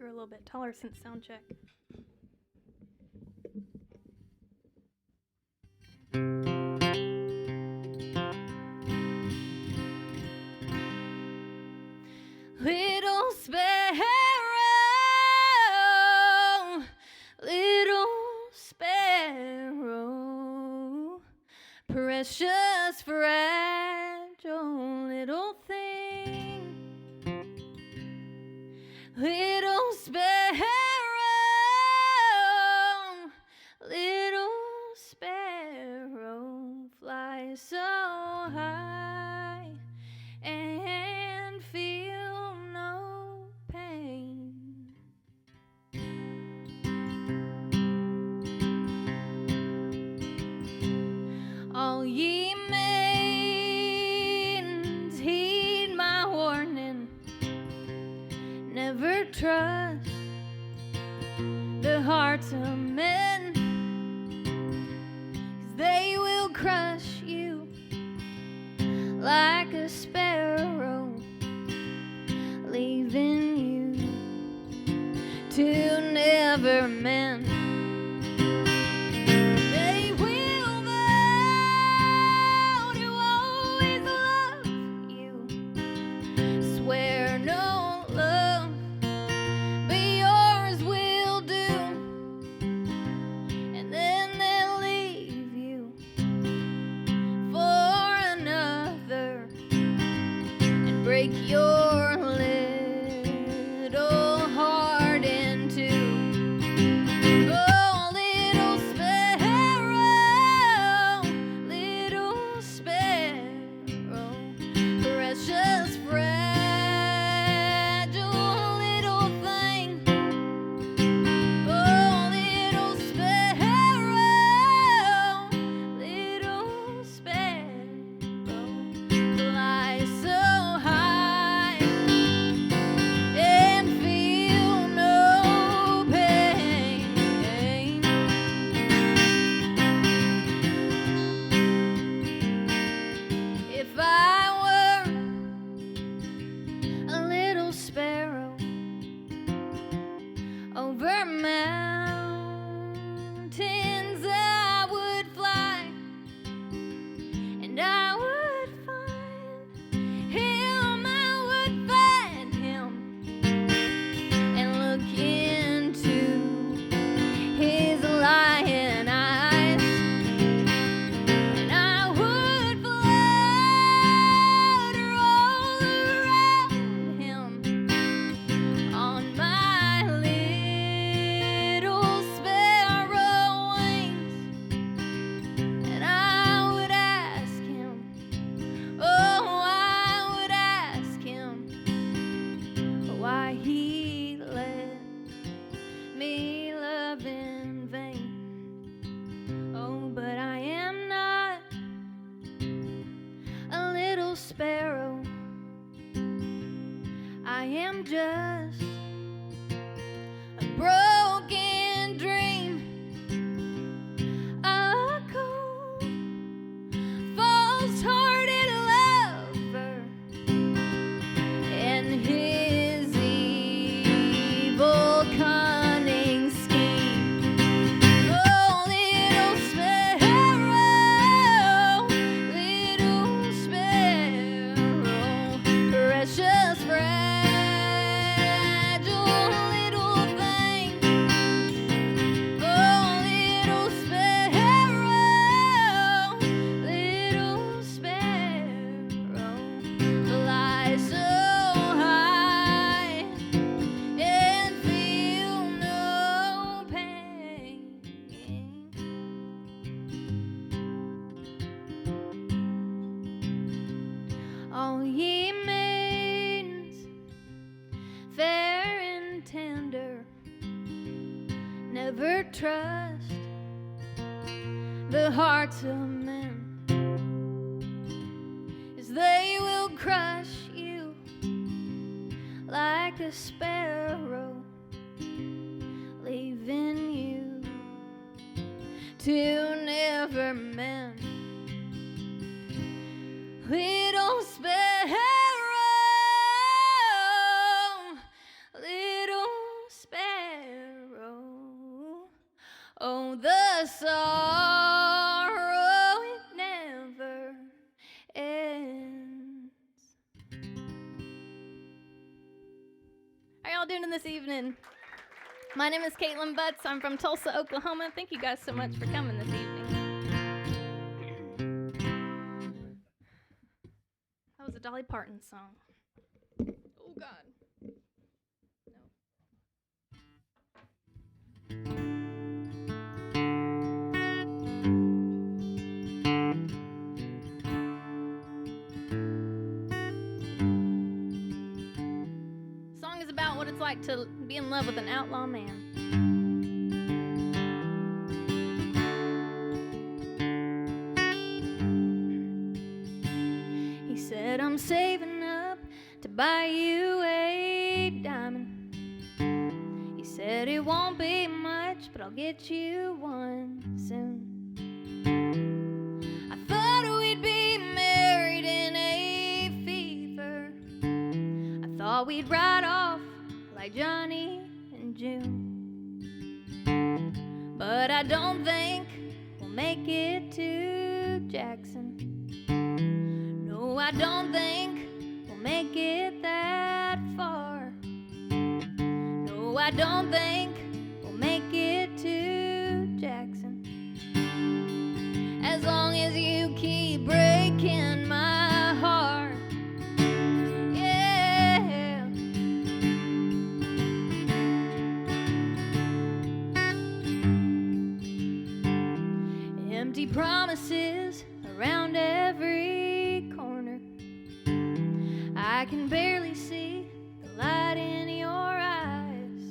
grew a little bit taller since sound check. Little sparrow, little sparrow, precious, fragile little thing. Little sparrow, little sparrow, fly so high and feel no pain. All ye maidens, heed my warning. Never trust the hearts of men, 'cause they will crush you like a sparrow, leaving you to never mend. They will vow to always love you, swear no love but yours will do, and then they'll leave you for another and break your little heart in two. Oh, little sparrow, precious, fragile little thing. Oh, little sparrow, fly so high and feel no pain. If I were a little sparrow over mountains, I would fly, and I would find him, and look into his lion eyes, and I would flutter all around him on my little sparrow wings, and I would ask him, oh, I would ask him why he let me love in vain. Oh, but I am not a little sparrow. I am just a broken dream, a cold, false-hearted lover, and his evil, cunning scheme. Oh, little sparrow, precious, fragile little thing. Oh, little sparrow, fly so high and feel no pain. All ye maidens, fair and tender, never trust the hearts of men, as they will crush you like a sparrow, leaving you to never mend. Little sparrow, little Oh, the sorrow, it never ends. How y'all doing this evening? My name is Kaitlin Butts. I'm from Tulsa, Oklahoma. Thank you guys so much for coming this evening. That was a Dolly Parton song. Oh, God. Song is about what it's like to be in love with an outlaw man. He said, I'm saving up to buy you a diamond. He said, it won't be much, but I'll get you one soon. I thought we'd be married in a fever. I thought we'd ride off like Johnny and June. But I don't think we'll make it to Jackson. No, I don't think we'll make it that far. No, I don't think we'll make it to Jackson. As long as you keep breaking my heart. Yeah. Empty promises around every corner. I can barely see the light in your eyes.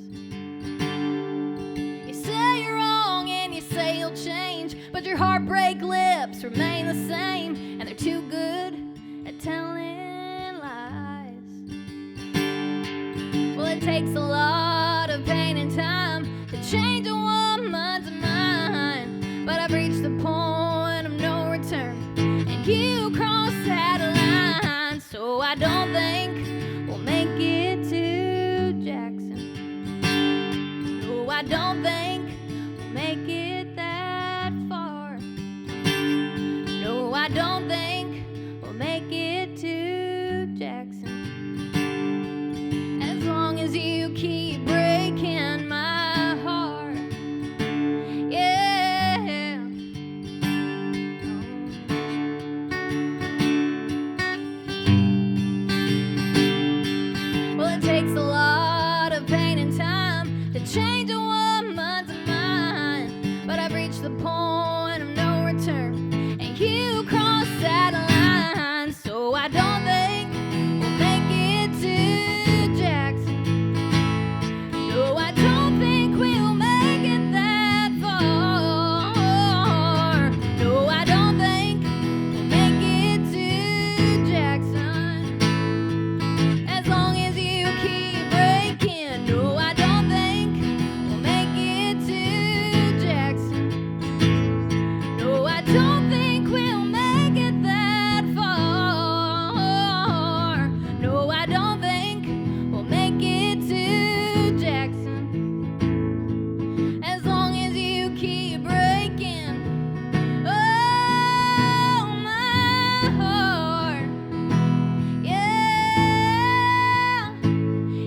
You say you're wrong and you say you'll change, but your heartbreak lips remain the same, and they're too good at telling lies. Well, it takes a lot of pain and time to change a woman's mind, but I've reached the point of no return, and you crossed that line. So I don't think we'll make it to Jackson. No, I don't think we'll make it that far. No, I don't think we'll make it to Jackson. As long as you keep breaking my heart. Yeah. Well, it takes a lot of pain and time to change a woman's mind, but I've reached the point of no return, and you crossed that line. So I don't think we'll make it to Jackson. No, I don't think we'll make it that far. No, I don't think we'll make it to Jackson. As long as you keep breaking. No, I don't think we'll make it to Jackson. No, I don't think we'll make it that far. No, I don't think we'll make it to Jackson. As long as you keep breaking, oh, my heart. Yeah,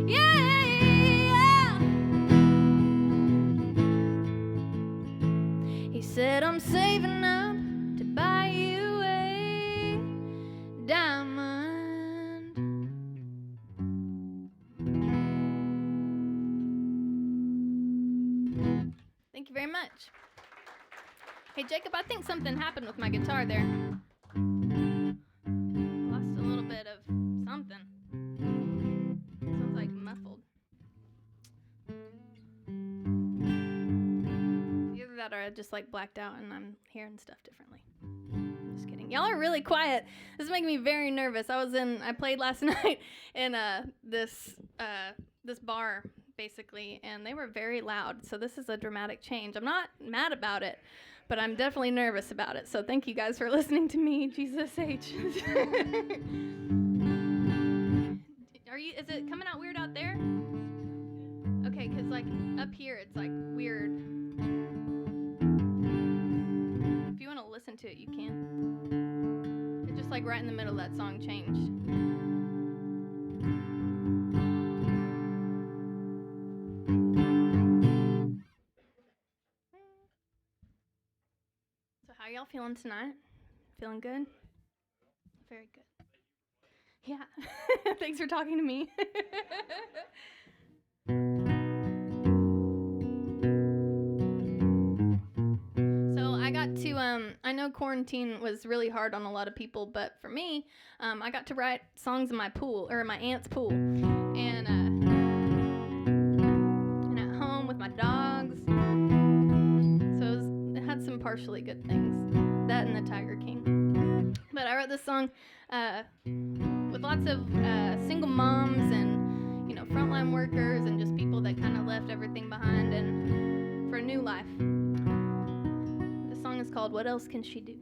yeah. He said, I'm saving up to buy you a diamond. Thank you very much. Hey, Jacob, I think something happened with my guitar there. Lost a little bit of something. Sounds like muffled. Either that or I just like blacked out and I'm hearing stuff differently. Just kidding. Y'all are really quiet. This is making me very nervous. I played last night in this bar basically, and they were very loud. So this is a dramatic change. I'm not mad about it, but I'm definitely nervous about it. So thank you guys for listening to me. Jesus H. Is it coming out weird out there? Okay, because like up here it's like weird. that you can. It just like right in the middle of that song changed. So how y'all feeling tonight? Feeling good? Very good. Yeah. Thanks for talking to me. I know quarantine was really hard on a lot of people, but for me, I got to write songs in my pool, or my aunt's pool, and at home with my dogs. So it had some partially good things, that and the Tiger King. But I wrote this song with lots of single moms and, you know, frontline workers and just people that kind of left everything behind and for a new life. The song is called What Else Can She Do?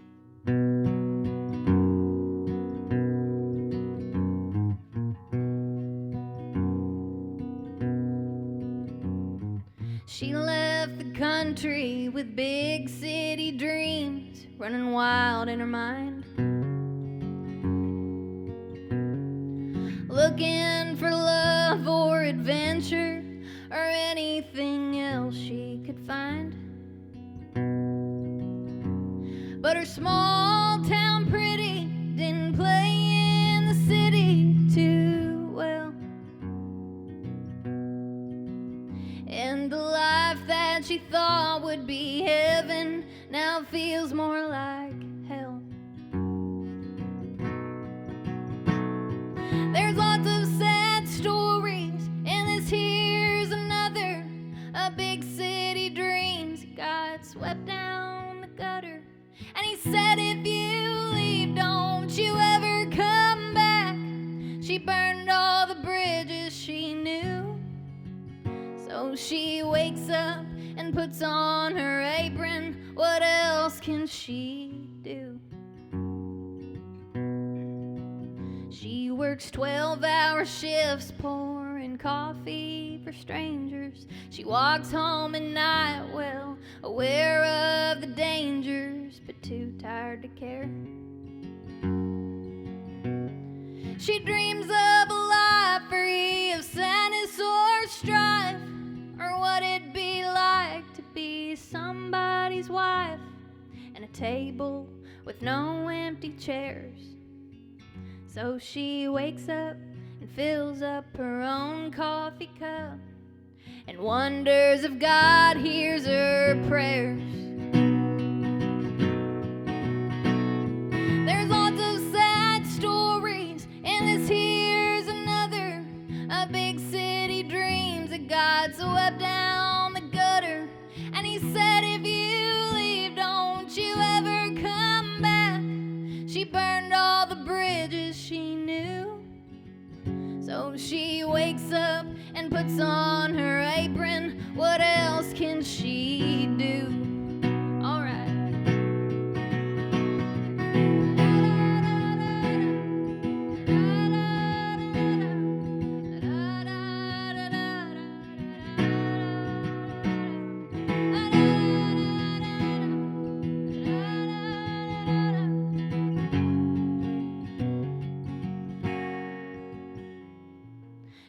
She left the country with big city dreams running wild in her mind, looking for love or adventure or anything else she could find. But her small town pretty didn't play in the city too well, and the life that she thought would be heaven now feels more like hell. There's lots of sad stories, and this here's another. A big city dreams got swept down the gutter. And he said, if you leave, don't you ever come back. She burned all the bridges she knew. So she wakes up and puts on her apron. What else can she do? She works 12-hour shifts pouring coffee for strangers. She walks home at night, well aware of the dangers, but too tired to care. She dreams of a life free of sadness or strife, or what it'd be like to be somebody's wife, and a table with no empty chairs. So she wakes up and fills up her own coffee cup and wonders if God hears her prayers. There's lots of sad stories, and this here's another. A big city dreams that God swept down the gutter. And he said, if you leave, don't you ever come back. She burned all the bridges she knew. So she wakes up and puts on her apron. What else can she do? All right.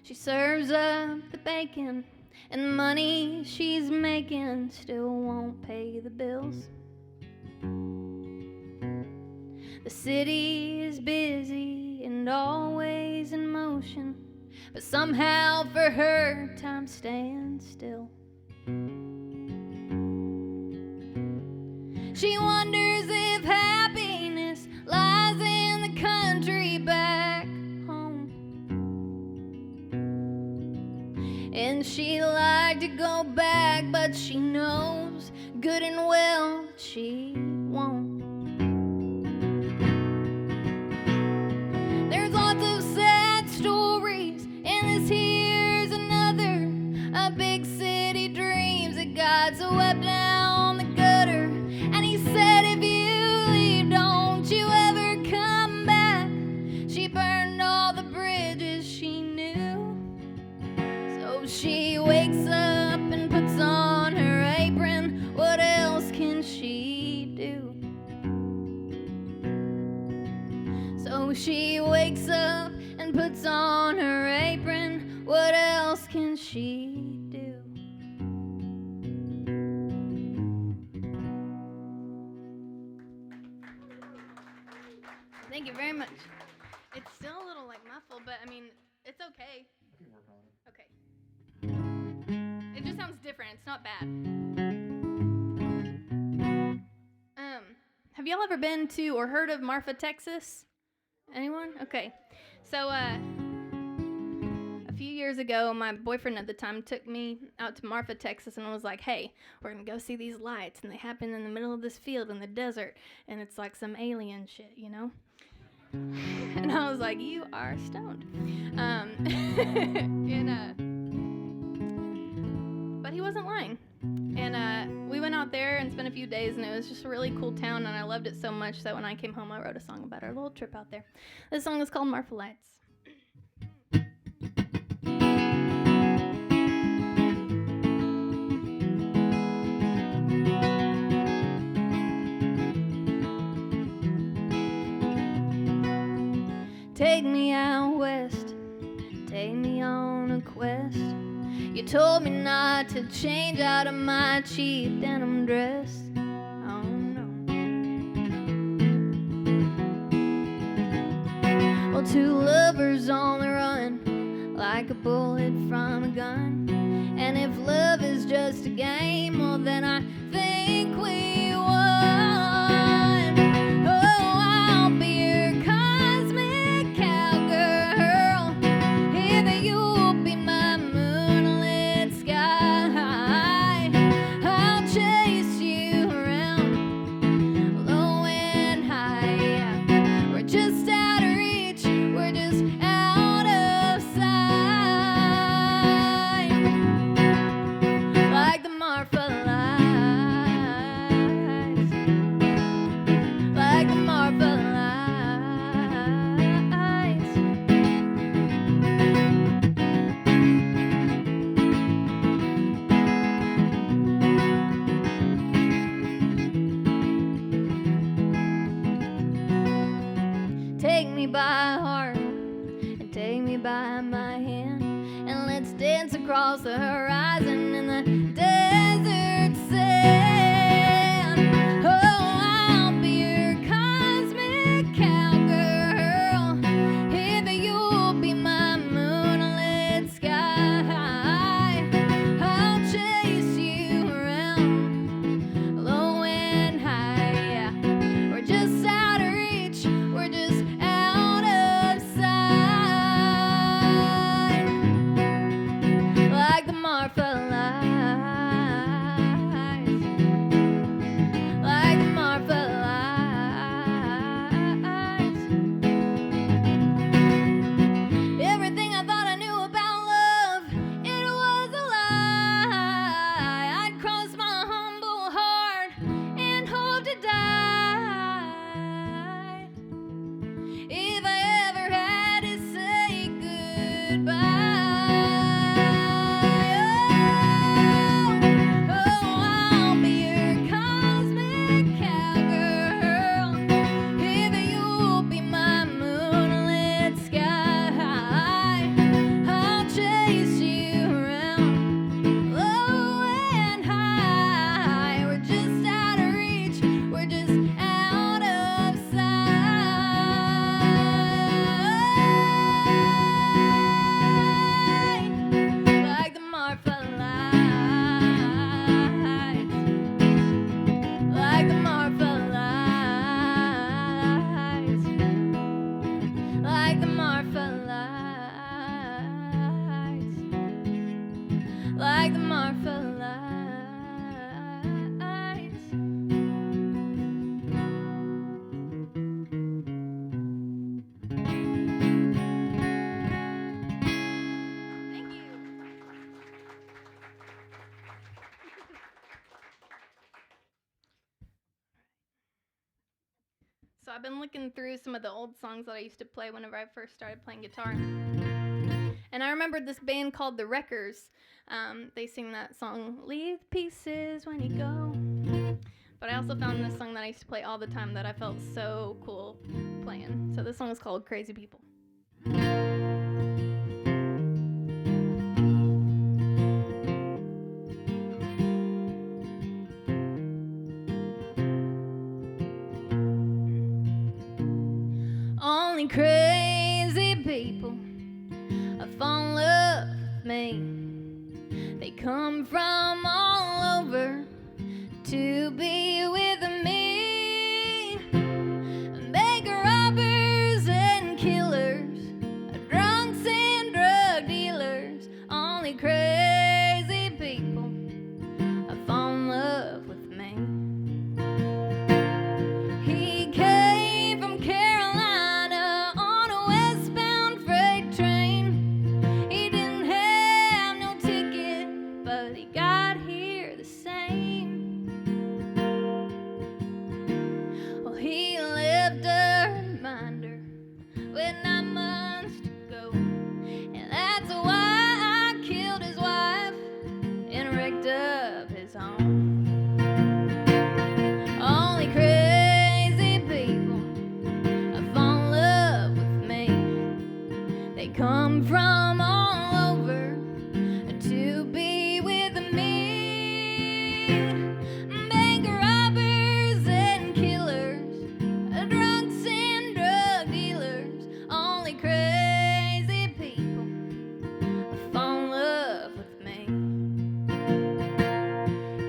She serves up the bacon, and the money she's making still won't pay the bills. The city is busy and always in motion, but somehow for her time stands still. She wonders if happiness lies in the country back home, and she'd like to go back, but she knows good and well that she won't. There's lots of sad stories, and this here's another. A big city dreams that God swept down the gutter. And he said, if you leave, don't you ever come back. She burned all the bridges she knew. So she wakes up and puts on her apron. What else can she do? puts on her apron, what else can she do? Thank you very much. It's still a little like muffled, but I mean, it's okay. I can work on it. Okay. It just sounds different. It's not bad. Have y'all ever been to or heard of Marfa, Texas? Anyone? Okay. So, a few years ago, my boyfriend at the time took me out to Marfa, Texas, and was like, hey, we're going to go see these lights, and they happen in the middle of this field in the desert, and it's like some alien shit, you know? And I was like, you are stoned. But he wasn't lying. And we went out there and spent a few days, and it was just a really cool town, and I loved it so much that when I came home, I wrote a song about our little trip out there. This song is called Marfa Lights. Take me out west, take me on a quest. You told me not to change out of my cheap denim dress. Oh no. Well, two lovers on the run, like a bullet from a gun. And if love is just a game, well then I think we won. Oh, I'll be your cosmic cowgirl, if you'll be my moonlit sky. I'll chase you around, low and high. Yeah. We're just out of reach, we're just out of sight, like the Marfa lights, like the Marfa lights. Take me by heart and take me by my hand, and let's dance across the horizon in the desert sand. Oh, I'll be your cosmic cowgirl, if you'll be my moonlit sky. I'll chase you around, low and high. Yeah. We're just out of reach, we're just out of sight, like the Marfa lights, like the Marfa lights. Everything I thought I knew about love, it was a lie. I'd cross my humble heart and hope to die, if I ever had to say goodbye. Oh, I'll be your cosmic cowgirl, if you'll be my moonlit sky. I'll chase you around, low and high. We're just out of reach, we're just out of sight, like the Marfa lights, like the Marfa lights, like the Marfa lights, like the Marfa lights. Thank you. So I've been looking through some of the old songs that I used to play whenever I first started playing guitar. And I remembered this band called The Wreckers. They sing that song, "Leave pieces when you go." But I also found this song that I used to play all the time that I felt so cool playing. So this song is called "Crazy People." Only crazy people fall in love with me. They come from all over to be with me. Bank robbers and killers, drunks and drug dealers. Only crazy people fall in love with me. He came from Carolina on a westbound freight train. He didn't have no ticket, but he got here the same. Well, he left a reminder with 9 months to go, and that's why I killed his wife and wrecked up his home. Only crazy people fall in love with me. They come from all over to be with me. Bank robbers and killers, drunks and drug dealers. Only crazy people fall in love with me.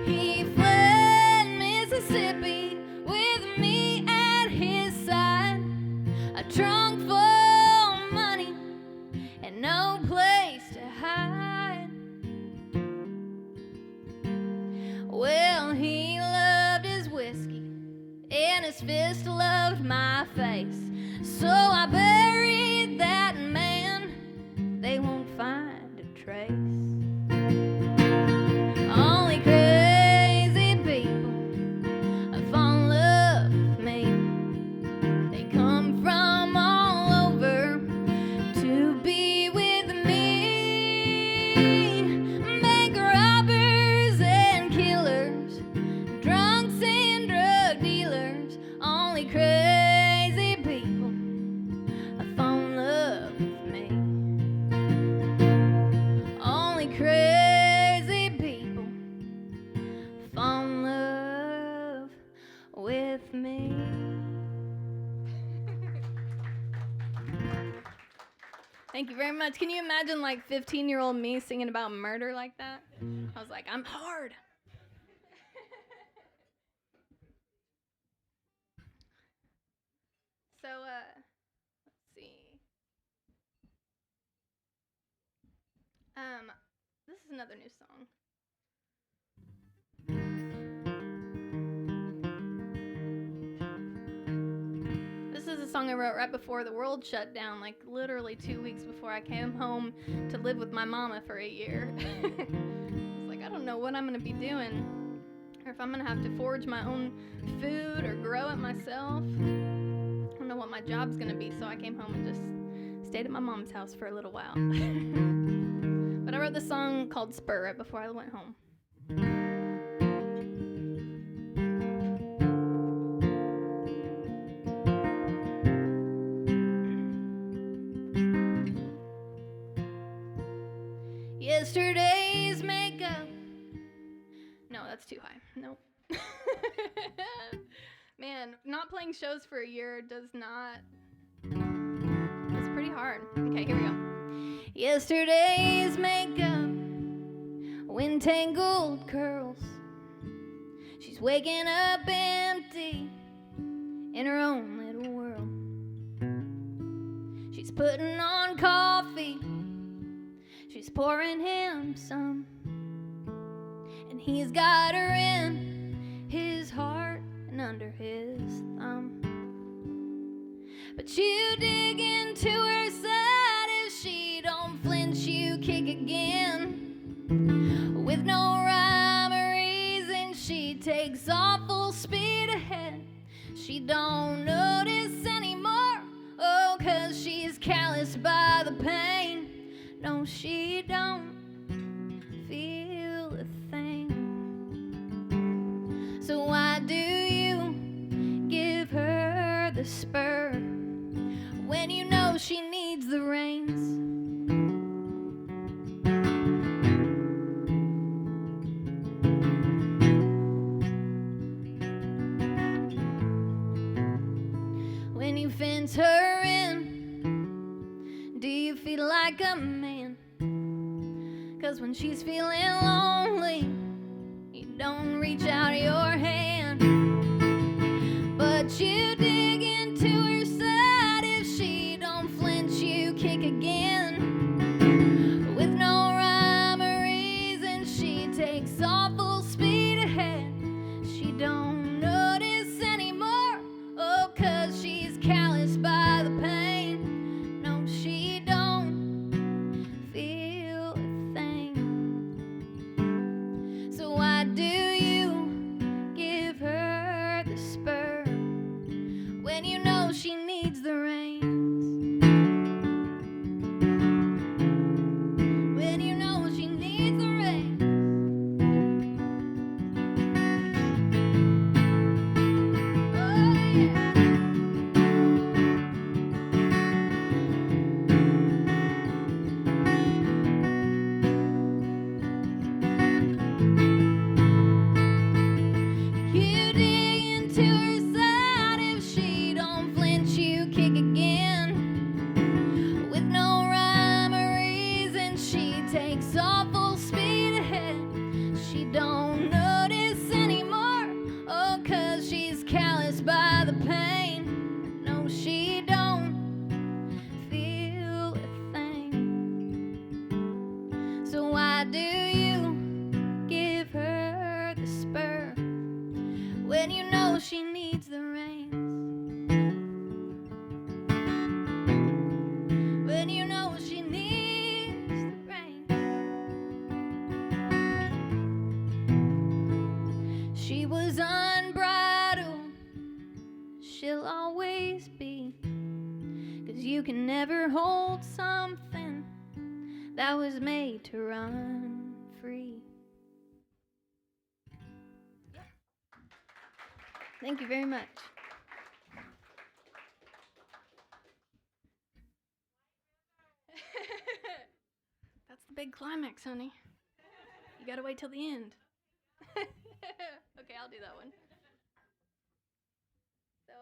He fled Mississippi with me at his side, a trunk full of money and no place to hide. Well, he loved his whiskey and his fist loved my face, so I buried that man. They won't find a trace. Only crazy people fall in love with me. They come from all over to be with me. Bank robbers and killers, drunks and drug dealers. Only crazy people fall in love with me. Only crazy people fall in love with me. Thank you very much. Can you imagine like 15-year-old me singing about murder like that? I was like, I'm hard. So, let's see. This is another new song. This is a song I wrote right before the world shut down, like literally 2 weeks before I came home to live with my mama for a year. I was like, I don't know what I'm going to be doing, or if I'm going to have to forage my own food or grow it myself. I don't know what my job's going to be, so I came home and just stayed at my mom's house for a little while. But I wrote this song called Spur right before I went home. Yesterday's makeup. No, that's too high. Nope. Man, not playing shows for a year does not. It's pretty hard. Okay, here we go. Yesterday's makeup, wind tangled curls. She's waking up empty in her own little world. She's putting on coffee. She's pouring him some, and he's got her in his heart and under his thumb. But you dig into her side, if she don't flinch, you kick again. With no rhyme or reason, she takes off full speed ahead. She don't notice anymore, oh, 'cause she's calloused by the pain. No, she don't feel a thing. So why do you give her the spur when you know she needs the reins? When you fence her in like a man. 'Cause when she's feeling lonely, you don't reach out your hand, but you dig into her side. If she don't flinch, you kick again. With no rhyme or reason, she takes off full speed ahead. She don't notice anymore, oh, 'cause she's calloused by the pain. No, she don't feel a thing. So why do you give her the spur when you know she needs the reins? When you know she needs the reins. Oh yeah. You dig into her side. If she don't flinch, you kick again. With no rhyme or reason, she takes off full speed ahead. She don't notice anymore, oh, 'cause she's calloused by the pain. No, she don't feel a thing. So why do you give her the spur when you know she needs the reins? When you know she needs the reins. She was unbridled, she'll always be, 'cause you can never hold something that was made to run free. Thank you very much. That's the big climax, honey. You gotta wait till the end. Okay, I'll do that one. So,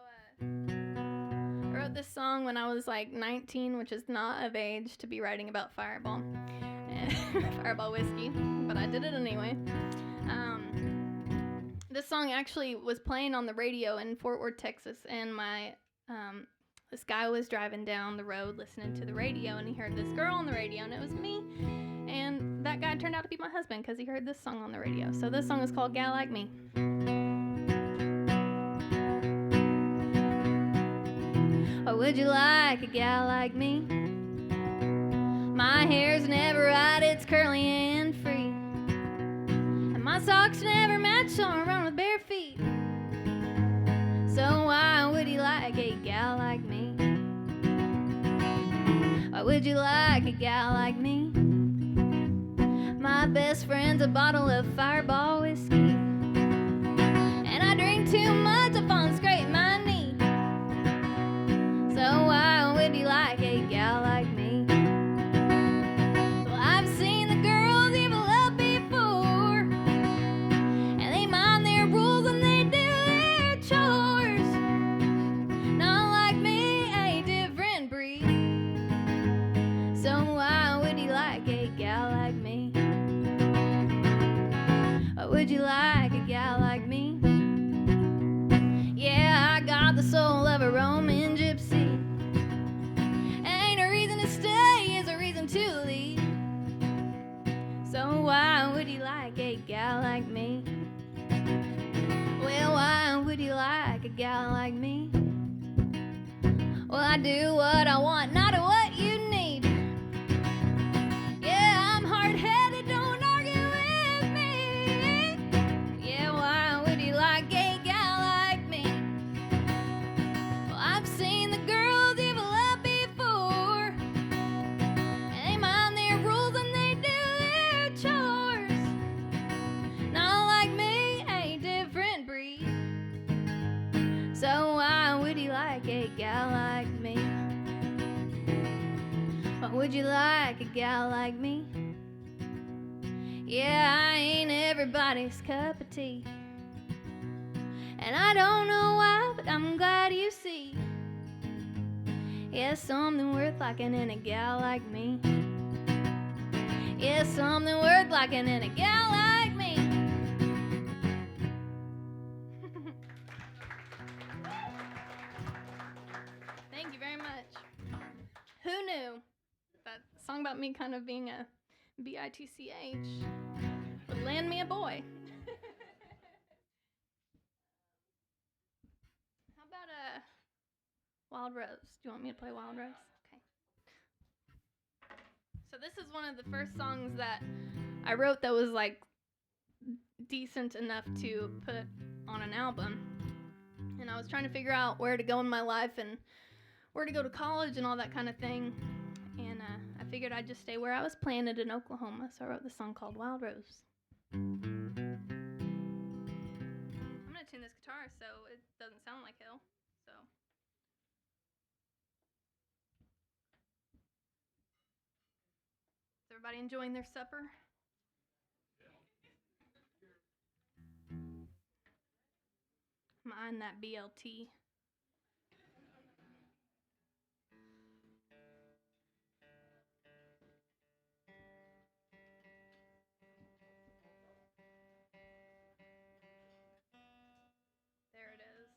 I wrote this song when I was like 19, which is not of age to be writing about Fireball. Fireball whiskey, but I did it anyway. This song actually was playing on the radio in Fort Worth, Texas, and this guy was driving down the road listening to the radio, and he heard this girl on the radio, and it was me. And that guy turned out to be my husband because he heard this song on the radio. So this song is called Gal Like Me. Or would you like a gal like me? My hair's never right, it's curly and free, and my socks never match, so I run with bare feet. So why would you like a gal like me? Why would you like a gal like me? My best friend's a bottle of Fireball whiskey, and I drink too much, I fall and scrape my knee. So why would you like a gal like me? Well, I've seen the girls evil up before, and they mind their rules and they do their chores. Not like me, a different breed. So why would you like a gal like me? Or would you like a gal like me? Yeah, I got the soul of a Roman gypsy. Ain't a reason to stay, is a reason to leave. So why would you like a gal like me? Well, why would you like a gal like me? Well, I do what I want, not what you need. Yeah, I'm hard-headed, don't argue with me. Yeah, why would you like a gal like me? Well, I've seen the girls evil up before, and they mind their rules and they do their chores. Not like me, a different breed. So why would you like a gal like me? Why would you like a gal like me? Yeah, I ain't everybody's cup of tea, and I don't know why, but I'm glad you see. Yeah, something worth liking in a gal like me. Yeah, something worth liking in a gal like me. Thank you very much. Who knew that song about me kind of being a bitch would land me a boy? How about a Wild Rose? Do you want me to play Wild Rose? Okay. So this is one of the first songs that I wrote that was like decent enough to put on an album. And I was trying to figure out where to go in my life and where to go to college and all that kind of thing. And I figured I'd just stay where I was planted in Oklahoma, so I wrote this song called Wild Rose. I'm going to tune this guitar so it doesn't sound like hell. So. Is everybody enjoying their supper? I'm eyeing that BLT. There it is.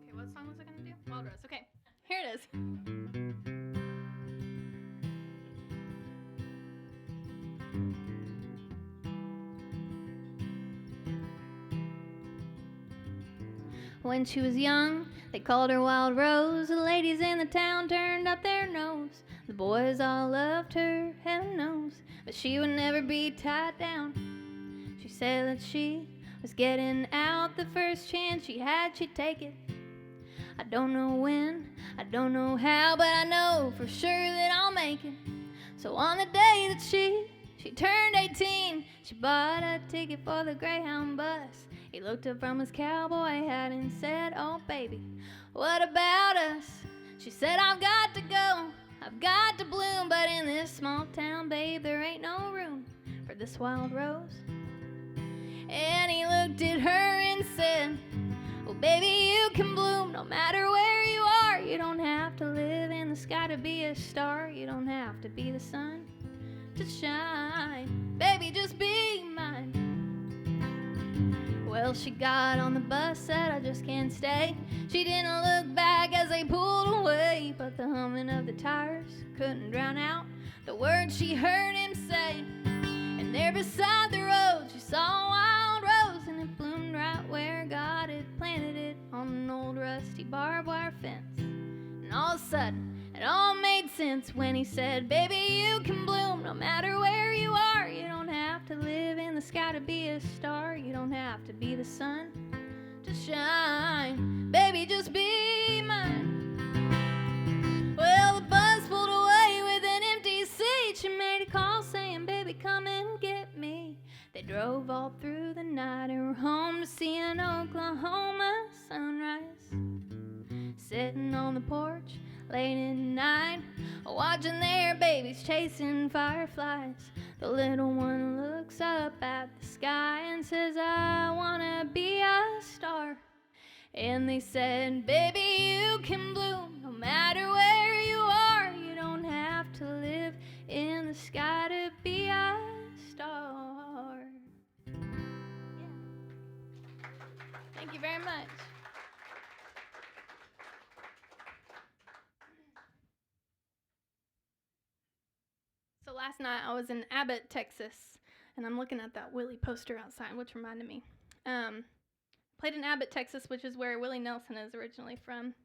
Okay, what song was I going to do? Wild Rose. Okay, here it is. When she was young, they called her Wild Rose. The ladies in the town turned up their nose. The boys all loved her, heaven knows, but she would never be tied down. She said that she was getting out the first chance she had, she'd take it. I don't know when, I don't know how, but I know for sure that I'll make it. So on the day that she turned 18, she bought a ticket for the Greyhound bus. He looked up from his cowboy hat and said, "Oh baby, what about us?" She said, "I've got to go, I've got to bloom, but in this small town, babe, there ain't no room for this wild rose." And he looked at her and said, "Well baby, you can bloom no matter where you are. You don't have to live in the sky to be a star. You don't have to be the sun to shine. Baby, just be mine." Well, she got on the bus, said, "I just can't stay." She didn't look back as they pulled away, but the humming of the tires couldn't drown out the words she heard him say. And there beside the road she saw a wild rose, and it bloomed right where God had planted it, on an old rusty barbed wire fence. And all of a sudden it all made sense when he said, "Baby, you can bloom no matter where you are. You don't have to live in the sky to be a star. You don't have to be the sun to shine. Baby, just be mine." Well, the bus pulled away with an empty seat. She made a call saying, "Baby, come and get me." They drove all through the night and were home to see an Oklahoma sunrise. Sitting on the porch late at night, watching their babies chasing fireflies. The little one looks up at the sky and says, "I wanna be a star." And they said, "Baby, you can bloom no matter where you are. You don't have to live in the sky to be a star." Yeah. Thank you very much. So last night I was in Abbott, Texas, and I'm looking at that Willie poster outside, which reminded me. Played in Abbott, Texas, which is where Willie Nelson is originally from.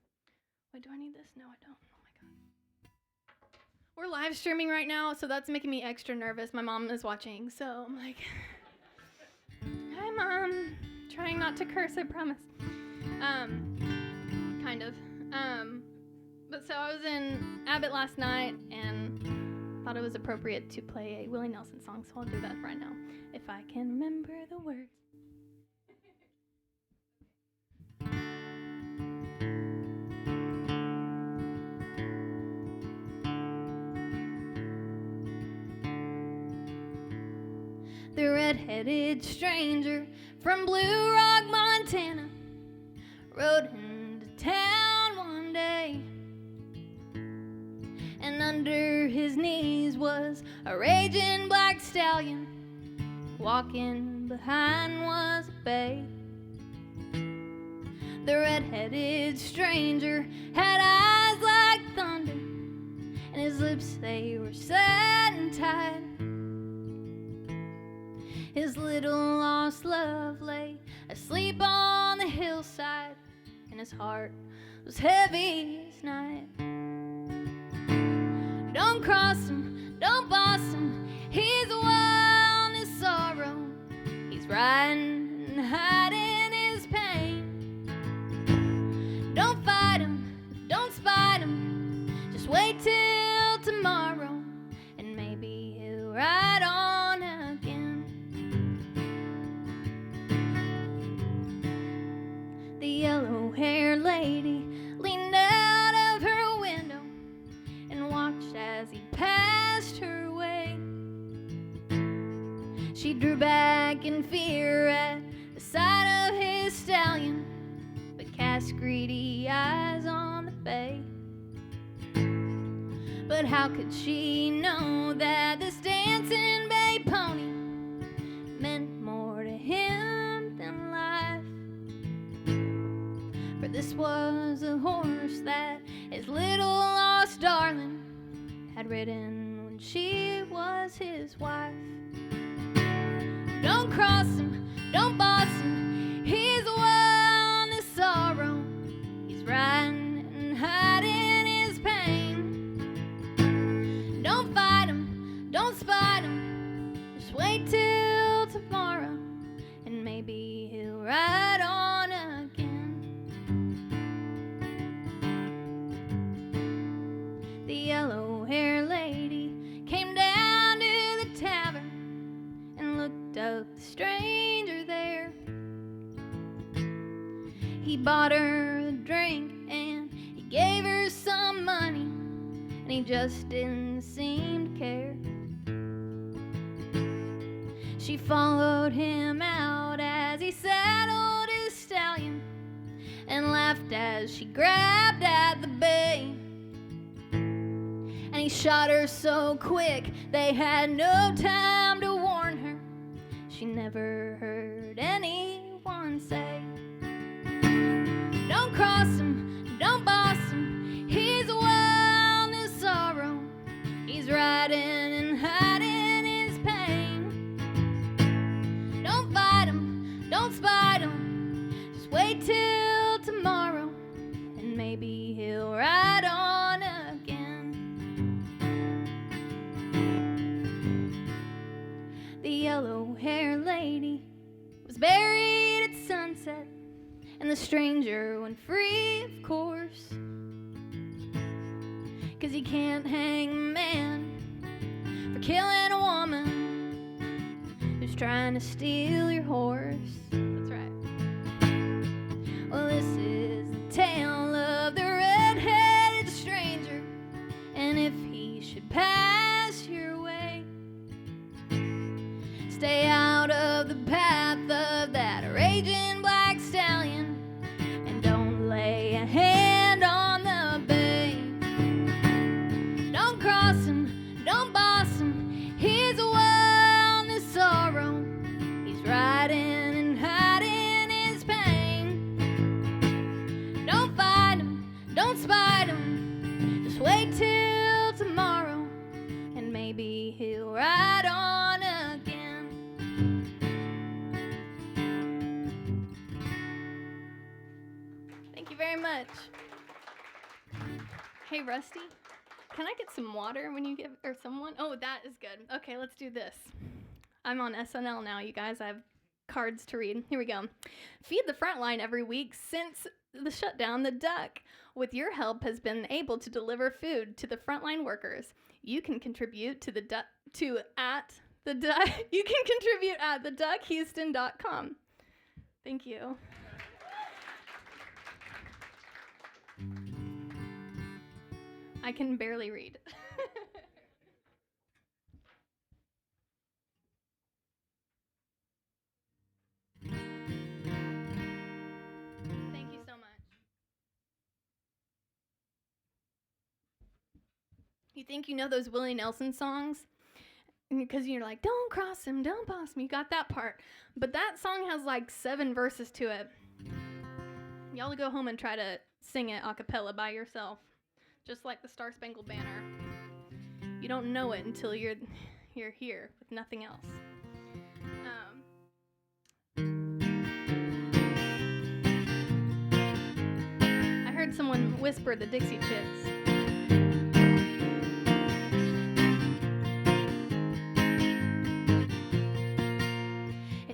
Wait, do I need this? No, I don't. Oh my god. We're live streaming right now, so that's making me extra nervous. My mom is watching, so I'm like, "Hi, Mom." Trying not to curse, I promise. Kind of. But so I was in Abbott last night and thought it was appropriate to play a Willie Nelson song, so I'll do that right now, if I can remember the words. The red-headed stranger from Blue Rock, Montana, rode into town one day, and under his knees was a raging black stallion. Walking behind was a bay. The red-headed stranger had eyes like thunder, and his lips, they were set and tight. His little lost love lay asleep on the hillside, and his heart was heavy as night. Don't cross him, don't boss him, he's wild in his sorrow. He's riding and hiding his pain. Don't fight him, don't spite him, just wait till tomorrow, and maybe he'll ride on again. The yellow-haired lady leaned out of her window and watched as he passed her way. She drew back in fear at the sight of his stallion, but cast greedy eyes on the bay. But how could she know that this dancing bay pony meant more to him than life? For this was a horse that his little lost darling had ridden when she was his wife. Don't cross him, don't boss him, he's wild in his sorrow. He's riding and hiding his pain. Don't fight him, don't spite him, just wait till tomorrow, and maybe he'll ride on again. The yellow-haired lady came down to the tavern and looked up the stranger there. He bought her a drink and he gave her some money, and he just didn't seem to care. She followed him out as he saddled his stallion and laughed as she grabbed at the bay. And he shot her so quick they had no time to warn her. She never heard anyone say, don't cross him, don't boss him, he's wild in his sorrow. He's riding and hiding his pain. Don't fight him, don't spite him, just wait till tomorrow, and maybe he'll ride on again. The yellow-haired lady was buried at sunset, and the stranger went free, of course, 'cause you can't hang a man for killing a woman who's trying to steal your horse. That's right. Well, this is the tale of the red-headed stranger, and if he should pass your way, stay out of the path of that raging black stallion, and don't lay a hand on the bay. Don't cross him, don't boss him, he's wild in his sorrow. He's riding and hiding his pain. Don't fight him, don't spite him, just wait till tomorrow, and maybe he'll ride on again. Thank you very much. Hey, Rusty, can I get some water when you give, or someone? Oh, that is good. Okay, let's do this. I'm on SNL now, you guys. I have cards to read. Here we go. Feed the Frontline every week since the shutdown. The Duck, with your help, has been able to deliver food to the frontline workers. You can contribute to the Duck at theduckhouston.com. Thank you. I can barely read. You think you know those Willie Nelson songs? Because you're like, don't cross him, don't boss me. You got that part. But that song has like 7 verses to it. Y'all go home and try to sing it a cappella by yourself. Just like the Star Spangled Banner. You don't know it until you're here with nothing else. I heard someone whisper the Dixie Chicks.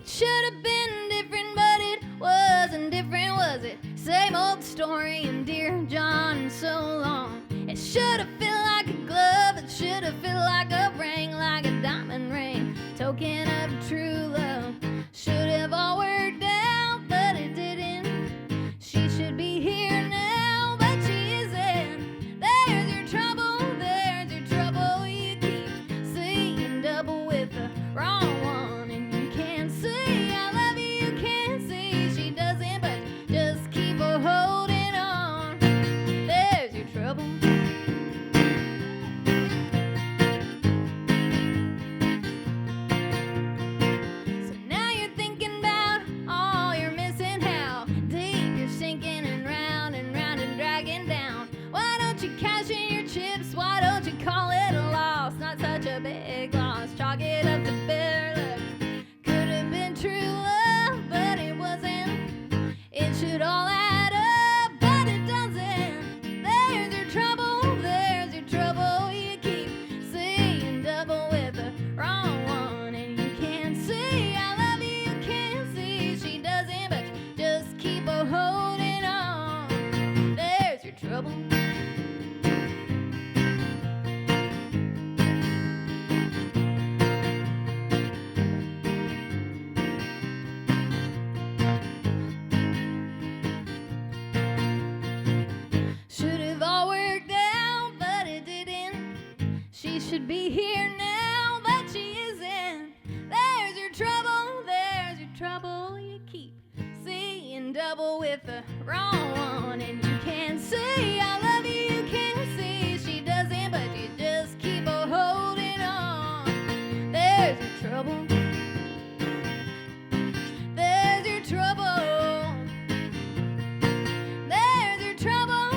Should have been different, but it wasn't different, was it? Same old story and Dear John and so long. It should have felt like a glove, it should have felt like a ring, like a diamond ring, token of true love. Should have all worked out, but it didn't. She should be here now, but she isn't. There's your trouble, there's your trouble. You keep seeing double with the wrong one. Holding on, there's your trouble. So now you're thinking about all you're missing, how deep you're sinking and round and dragging down. Why don't you cash in your chips? Why don't you call it a loss? Not such a big loss. Chalk it up to better luck. Could have been true love, but it wasn't. It should all add up, but it doesn't. There's your trouble, there's your trouble. You keep seeing double with the wrong one, and you can't see I love you, you can't see she doesn't, but just keep a holding on. There's your trouble. Should be here now, but she isn't. There's your trouble, there's your trouble. You keep seeing double with the wrong one, and you can't see I love you, you can't see she doesn't, but you just keep a holding on. There's your trouble. There's your trouble. There's your trouble.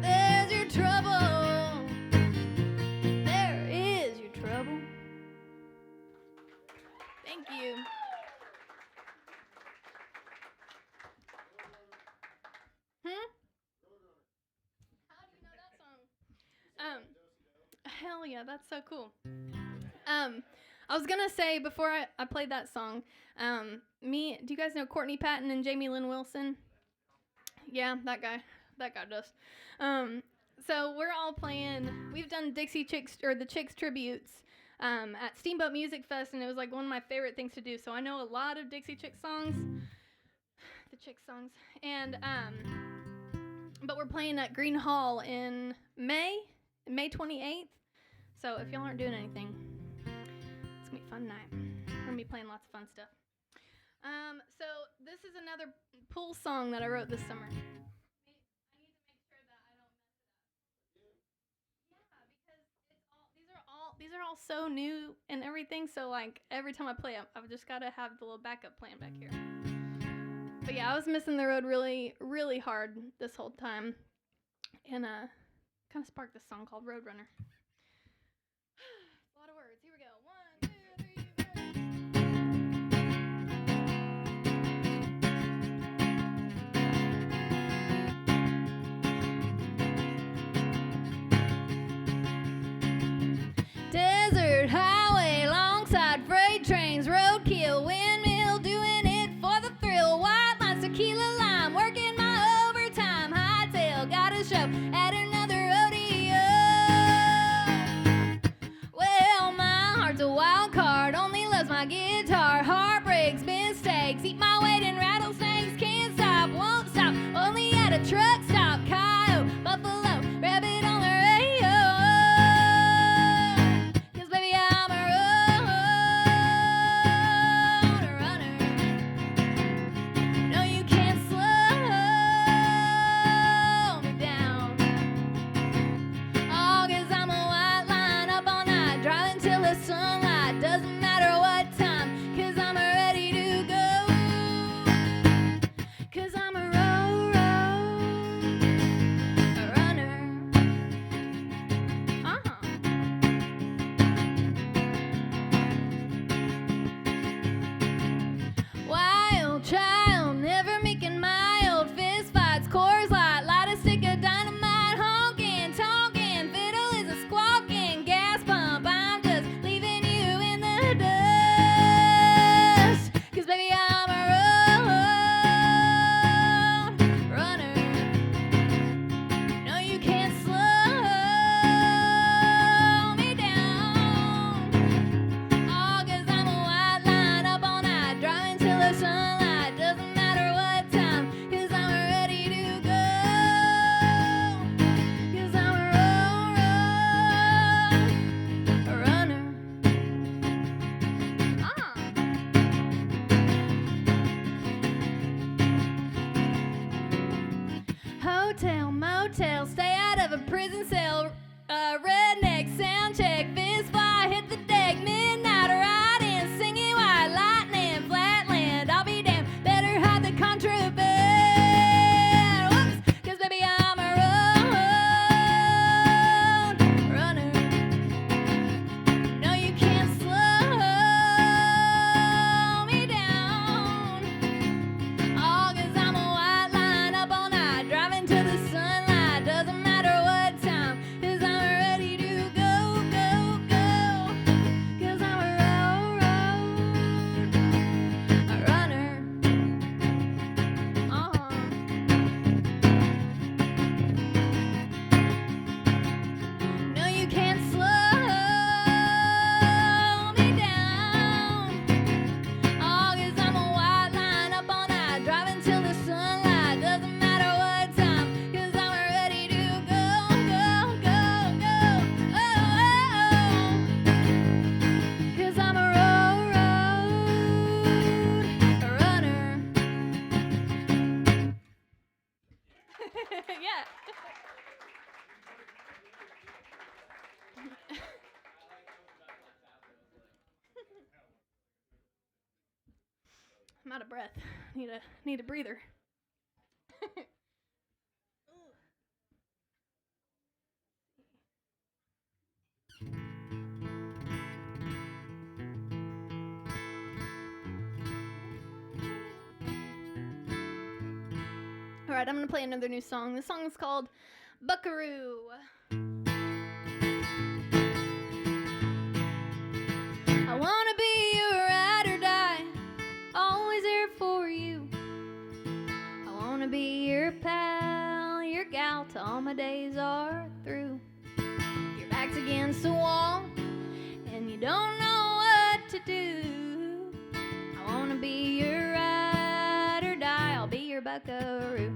There's your trouble. Thank you. How do you know that song? Hell yeah, that's so cool. I was gonna say before I played that song, do you guys know Courtney Patton and Jamie Lynn Wilson? Yeah, that guy does. So we're all playing. We've done Dixie Chicks or the Chicks tributes at Steamboat Music Fest, and it was like one of my favorite things to do. So I know a lot of Dixie Chick songs, the Chick songs, and but we're playing at Green Hall in May 28th. So if y'all aren't doing anything, it's gonna be a fun night. We're gonna be playing lots of fun stuff. So this is another pool song that I wrote this summer. These are all so new and everything, so like every time I play I've just got to have the little backup plan back here. But yeah, I was missing the road really, really hard this whole time, and kind of sparked this song called Roadrunner. A lot of words. Here we go. 1, 2, 3, Desert highway, longside freight trains, roadkill, windmill, doing it for the thrill. White lines, tequila lime, working my overtime. Hightail, got a show at another rodeo. check, fist fly, hit the deck, midnight ride in, singing white lightning, flatland, I'll be damned, better hide the contraband. Whoops, 'cause baby I'm a road runner. No, you can't slow me down. Oh, 'cause I'm a white line up all night, driving till the sunlight, doesn't matter what time, 'cause I'm ready to go, go, go. 'Cause I'm a road runner. No, you can't slow me down. Oh, 'cause I'm a white line up all night, driving till the sunlight, doesn't matter what time, 'cause I'm ready to go, go, go, go. Oh, oh, oh. 'Cause I'm a road runner. Yeah. I'm out of breath. Need a breather. All right, I'm gonna play another new song. This song is called Buckaroo. I wanna be your ride or die, always there for you. I wanna be your pal, your gal till all my days are through. Your back's against the wall and you don't know what to do. I wanna be your ride or die, I'll be your buckaroo.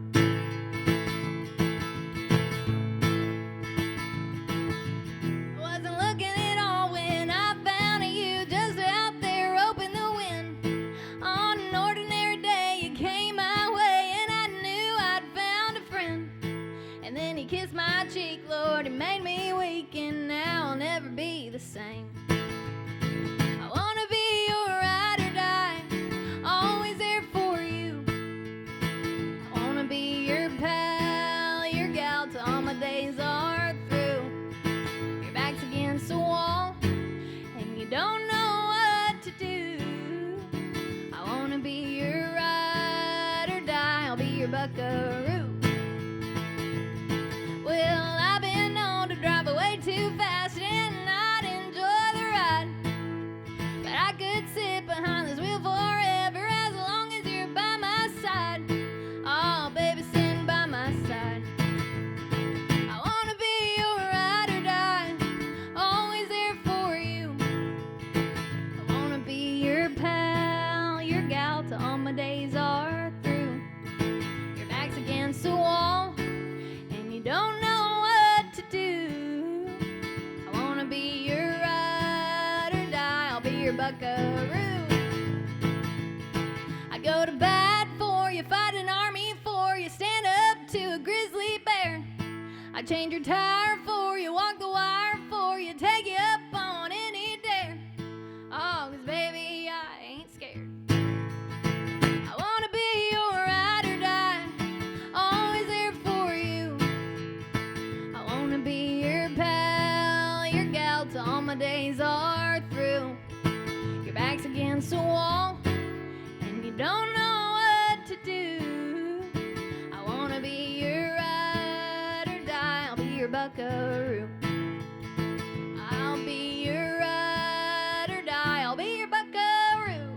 Wasn't looking at all when I found you, just out there roping the wind. On an ordinary day you came my way and I knew I'd found a friend. And then he kissed my cheek, Lord, he made me weak, and now I'll never be the same. I wanna be your ride or die, always there for you. I wanna be your pal, your gal till all my days are through. Your back's against the wall and you don't know what to do. I wanna be your ride or die, I'll be your buckaroo. Well, I've been known to drive away too fast and not enjoy the ride, but I could sit behind this wheel forever as long as you're by my side. Oh, baby, stand by my side. I wanna be your ride or die, always there for you. I wanna be your pal, your gal till all my days are through. Your back's against the wall and you don't know what to do. I wanna be your ride or die, I'll be your buckaroo. I go to bat for you, fight an army for you, stand up to a grizzly bear. I change your tire for you, walk the wire for you, take you up on any dare. Oh, 'cause baby, I ain't scared. I wanna be your ride or die, always there for you. I wanna be your pal, your gal till all my days are through. Your back's against the wall and you don't know what to do. I wanna be your ride or die, I'll be your buckaroo. I'll be your ride or die, I'll be your buckaroo.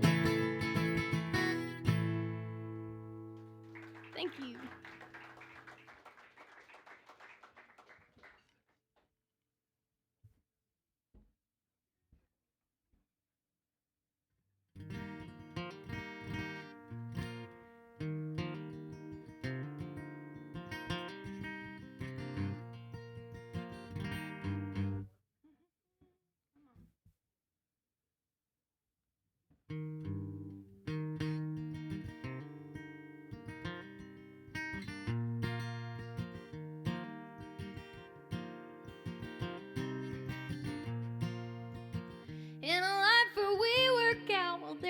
Thank you.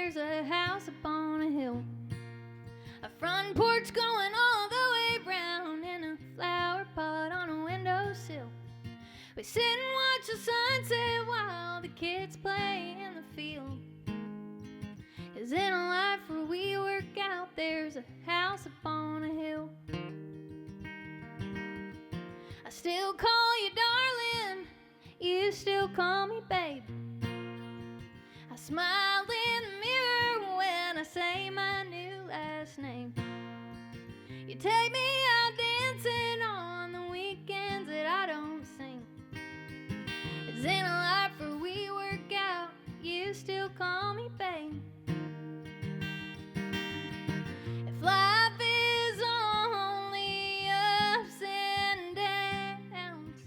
there's a house up on a hill. A front porch going all the way round, and a flower pot on a windowsill. We sit and watch the sunset while the kids play in the field. 'Cause in a life where we work out, there's a house up on a hill. I still call you darling, you still call me babe. I smile in the mirror when I say my new last name. You take me out dancing on the weekends that I don't sing. It's in a life where we work out, you still call me babe. If life is only ups and downs,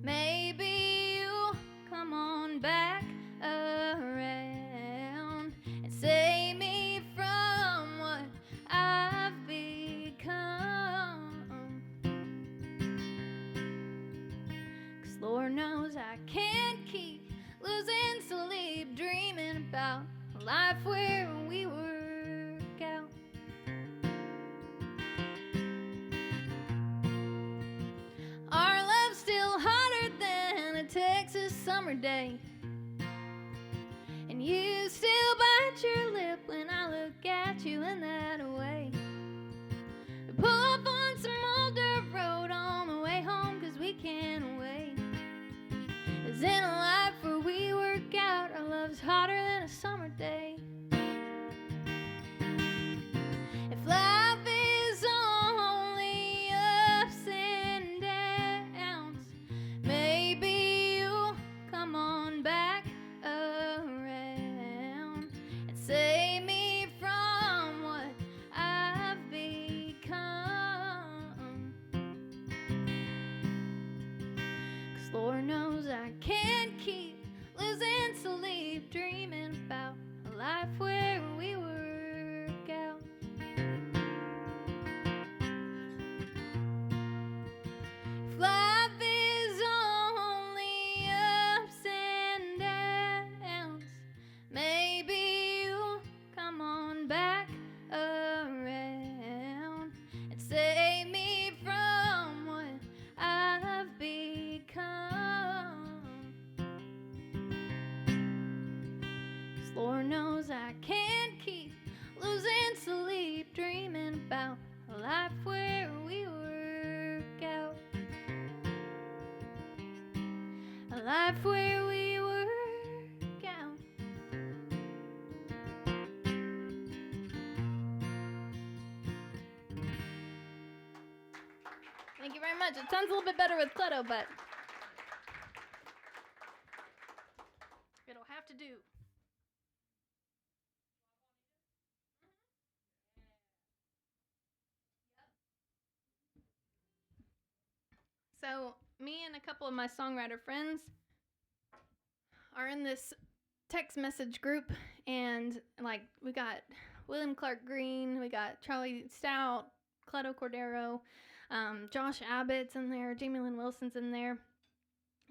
maybe you'll come on back around and save me from what I've become. 'Cause Lord knows I can't keep losing sleep dreaming about a life where we work out. Our love's still hotter than a Texas summer day, and you still bite your lip when I look at you in that way. We pull up on some old dirt road on the way home 'cause we can't wait. 'Cause in a life where we work out, our love's hotter than a summer day. If life is only ups and downs, maybe you'll come on back around and save me from what I've become. 'Cause Lord knows I can't keep losing sleep dreaming about a life where we work out. If life is only ups and downs, maybe you'll come on back around and save me from what I've become. 'Cause Lord knows I can't keep losing sleep dreaming about a life where we work out. A life where we work out. Thank you very much. It sounds a little bit better with Clutto, but it'll have to do. So, me and a couple of my songwriter friends are in this text message group, and like we got William Clark Green, we got Charlie Stout, Clutto Cordero, Josh Abbott's in there, Jamie Lynn Wilson's in there.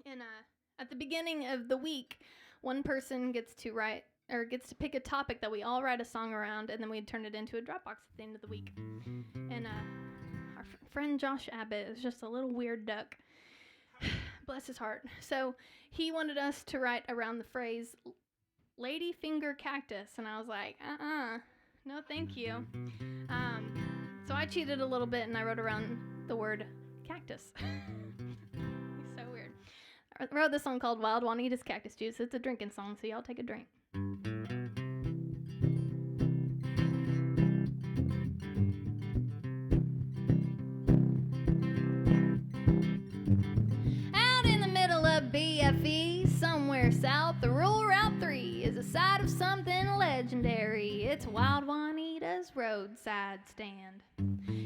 And at the beginning of the week, one person gets to write or gets to pick a topic that we all write a song around, and then we'd turn it into a Dropbox at the end of the week. And our friend Josh Abbott is just a little weird duck. Bless his heart. So he wanted us to write around the phrase lady finger cactus, and I was like, no thank you. So I cheated a little bit and I wrote around the word cactus. He's so weird. I wrote this song called Wild Juanita's Cactus Juice. It's a drinking song, so y'all take a drink. Out in the middle of BFE, somewhere south, the rural Route 3 is a site of something legendary. It's Wild Juanita's roadside stand.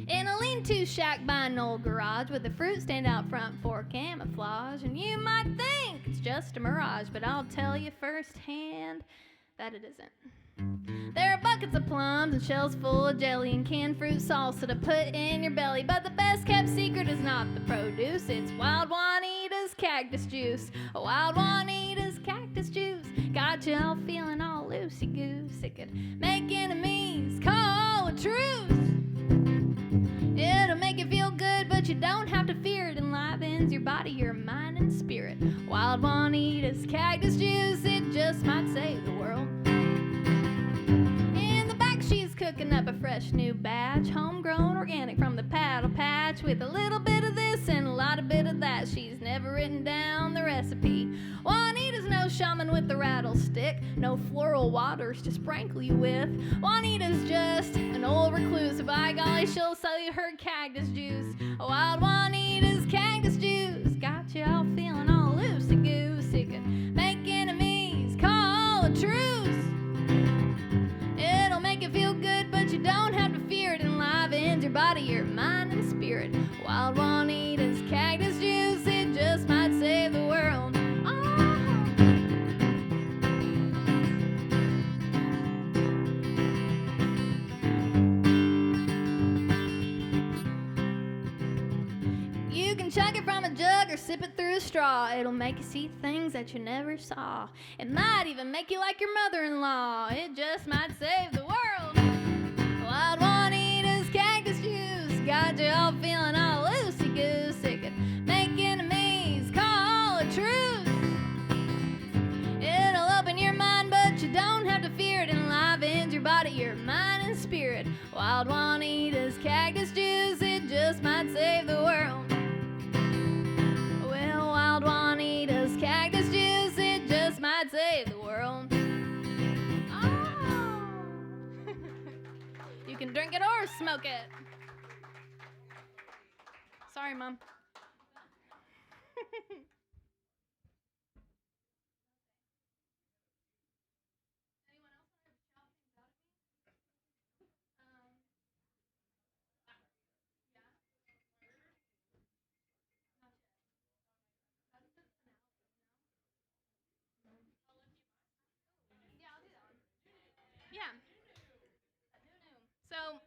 In a lean-to shack by an old garage with a fruit stand out front for camouflage. And you might think it's just a mirage, but I'll tell you firsthand that it isn't. There are buckets of plums and shells full of jelly and canned fruit salsa to put in your belly. But the best kept secret is not the produce, it's Wild Juanita's cactus juice. Wild Juanita's cactus juice got you all feeling all loosey-goosey. It could make enemies call a truce. It'll make you feel good, but you don't have to fear it. Enlivens your body, your mind, and spirit. Wild Juanita's cactus juice, it just might save the world. In the back, she's cooking up a fresh new batch, homegrown, organic from the paddle patch, with a little bit of this and a lot of bit of that. She's never written down the recipe. Juanita's no shaman with the rattlestick, no floral waters to sprinkle you with. Juanita's just an old recluse. By golly, she'll sell you her cactus juice. Wild Juanita's cactus juice got you all feeling all loosey-goose. It could make enemies call a truce. It'll make you feel good, but you don't have to fear it. Enlivens your body, your mind, and spirit. Wild Juanita's cactus juice, it just might save the world. Chug it from a jug or sip it through a straw. It'll make you see things that you never saw. It might even make you like your mother-in-law. It just might save the world. Wild Juanita's cactus juice got you all feeling all loosey-goose. It could make enemies call a truce. It'll open your mind, but you don't have to fear it. Enlivens your body, your mind, and spirit. Wild Juanita's cactus juice, it just might save the world. Wild Juanita's cactus juice, it just might save the world. Oh. You can drink it or smoke it. Sorry, Mom. Yeah. So,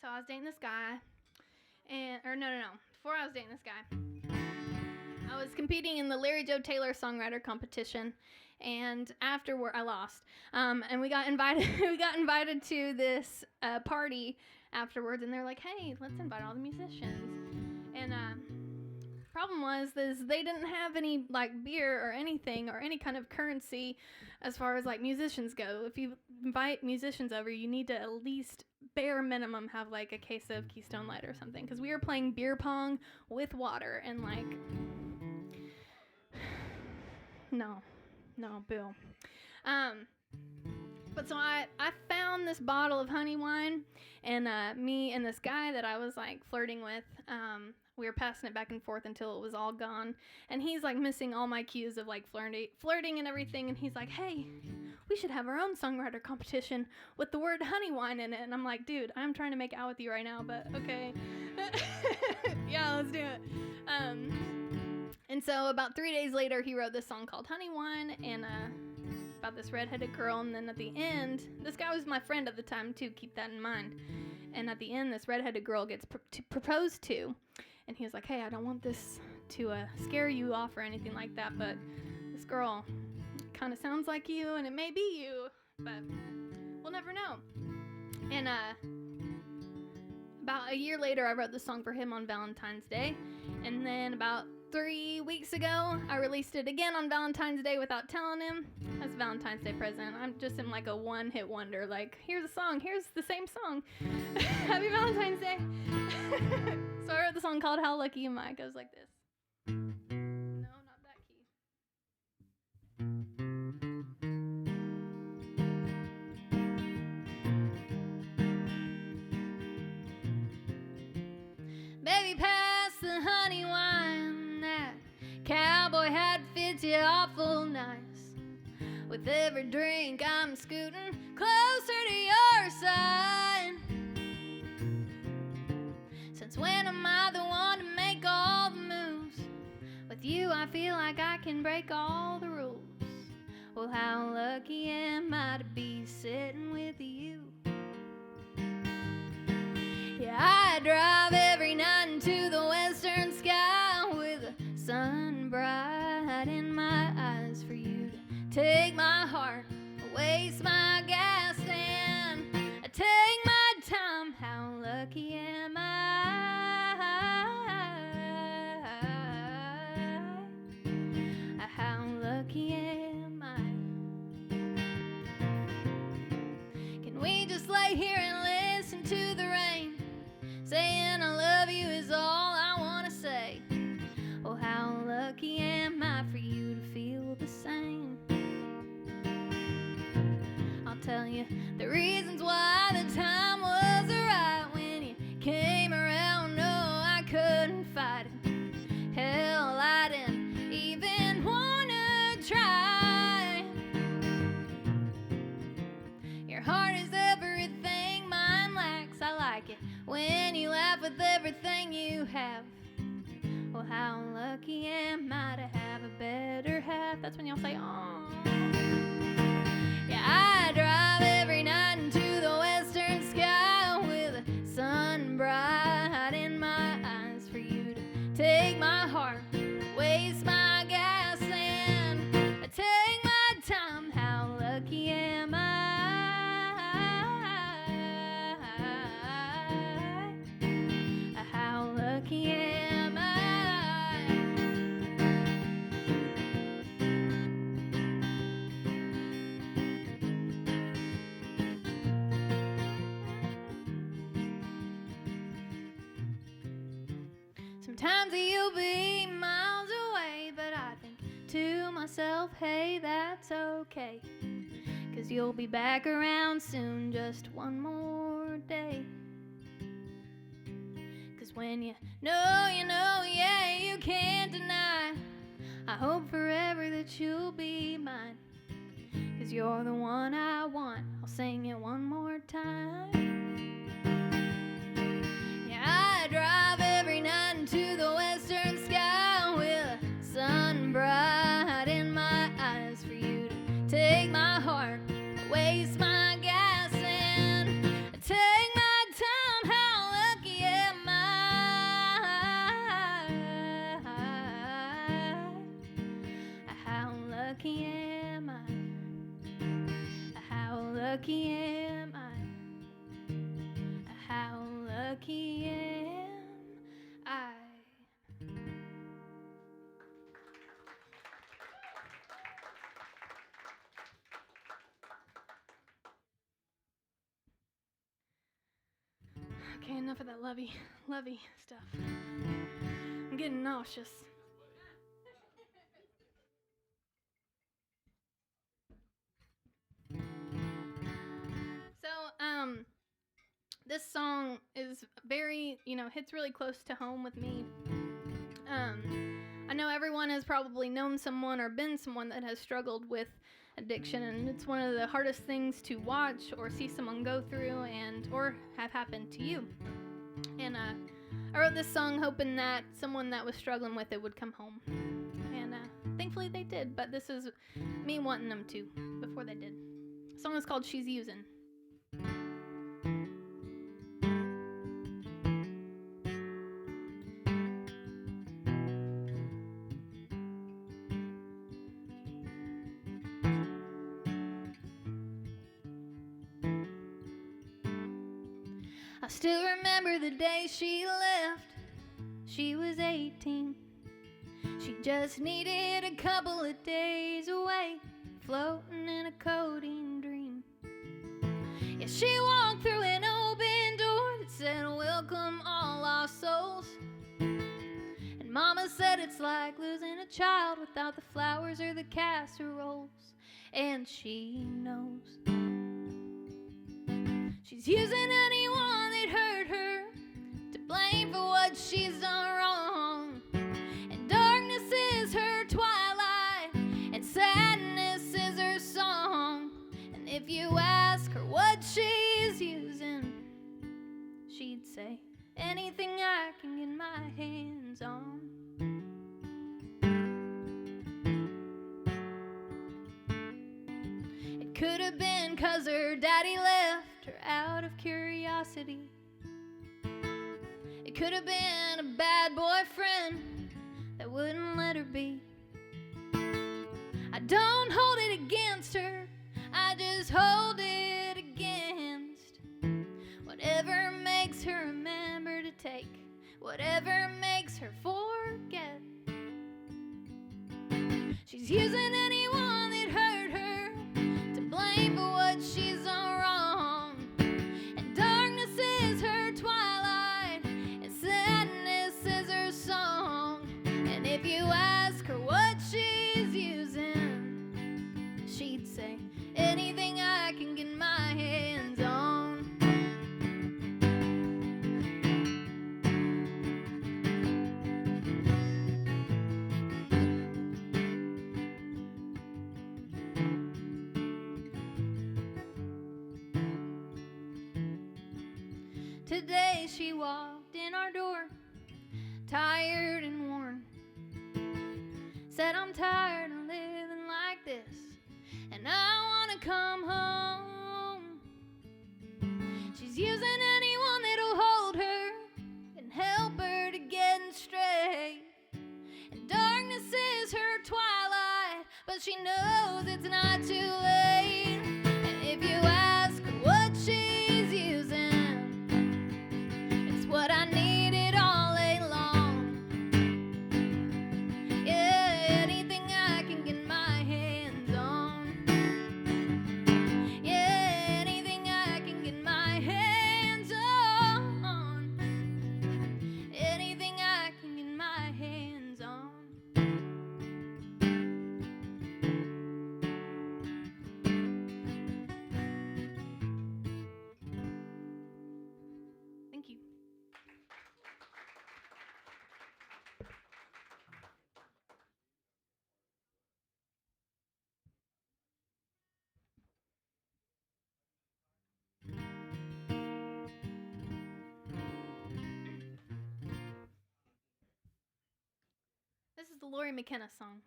so I was dating this guy, before I was dating this guy, I was competing in the Larry Joe Taylor songwriter competition, and afterward, I lost. And we got invited to this party afterwards, and they're like, "Hey, let's invite all the musicians." And problem was they didn't have any like beer or anything or any kind of currency as far as like musicians go. If you invite musicians over, you need to at least bare minimum have like a case of Keystone Light or something, because we were playing beer pong with water and like no Bill. But so I found this bottle of honey wine, and me and this guy that I was like flirting with, we were passing it back and forth until it was all gone. And he's like missing all my cues of like flirting and everything. And he's like, "Hey, we should have our own songwriter competition with the word honey wine in it." And I'm like, "Dude, I'm trying to make out with you right now, but okay." Yeah, let's do it. And so about 3 days later, he wrote this song called Honey Wine, and about this redheaded girl. And then at the end, this guy was my friend at the time too, keep that in mind. And at the end, this redheaded girl gets proposed to, and he was like, "Hey, I don't want this to scare you off or anything like that, but this girl kind of sounds like you, and it may be you, but we'll never know." And about a year later, I wrote this song for him on Valentine's Day, and then about 3 weeks ago, I released it again on Valentine's Day without telling him. That's a Valentine's Day present. I'm just in like a one-hit wonder. Like, here's a song. Here's the same song. Happy Valentine's Day. So I wrote the song called How Lucky Am I. It goes like this. No, not that key. Baby, pass the honey wine. That cowboy hat fits you awful nice. With every drink, I'm scooting closer to your side. Since when am I the one to make all the moves? With you, I feel like I can break all the rules. Well, how lucky am I to be sitting with you? Yeah, I drive every night into the western sky with the sun bright in my eyes. how lucky am I to have a better half. That's when y'all say, oh. Yeah, I drive every night into the western sky with the sun bright in my eyes for you to take my heart, waste my gas, and take my time. How lucky am I? How lucky am I? Sometimes you'll be miles away, but I think to myself, hey, that's okay, 'cause you'll be back around soon, just one more day. 'Cause when you know, yeah, you can't deny. I hope forever that you'll be mine, 'cause you're the one I want. I'll sing it one more time. Yeah, I drive every night into the western sky with the sun bright in my eyes for you to take my heart, waste my gas, and take my time. How lucky am I? How lucky am I? How lucky am I? How lucky am I? Okay, enough of that lovey stuff. I'm getting nauseous. So, this song is very, hits really close to home with me. I know everyone has probably known someone or been someone that has struggled with addiction, and it's one of the hardest things to watch or see someone go through or have happened to you. And I wrote this song hoping that someone that was struggling with it would come home. And thankfully they did, but this is me wanting them to before they did. The song is called She's Using. I still remember the day she left. She was 18. She just needed a couple of days away, floating in a codeine dream. Yeah, she walked through an open door that said, welcome all lost souls. And Mama said it's like losing a child without the flowers or the casseroles. And she knows she's using anyone that hurt her to blame for what she's done wrong. And darkness is her twilight, and sadness is her song. And if you ask her what she's using, she'd say, anything I can get my hands on. It could have been 'cause her daddy left her out of curiosity. It could have been a bad boyfriend that wouldn't let her be. I don't hold it against her, I just hold it against whatever makes her remember to take, whatever makes her forget. She's using anyone that hurt her to blame for what she's done wrong. And darkness is her twilight, and sadness is her song. And if you ask her what she's using, she'd say, anything I can get my hands on. Today she walked in our door, tired and worn. said, I'm tired of living like this, and I wanna come home. She's using anyone that'll hold her and help her to get straight. And darkness is her twilight, but she knows it's not too late. And if you ask her what she's using, it's what I needed all day long. Yeah, anything I can get my hands on. Yeah, anything I can get my hands on. Anything I can get my hands on. Thank you. This is the Lori McKenna song.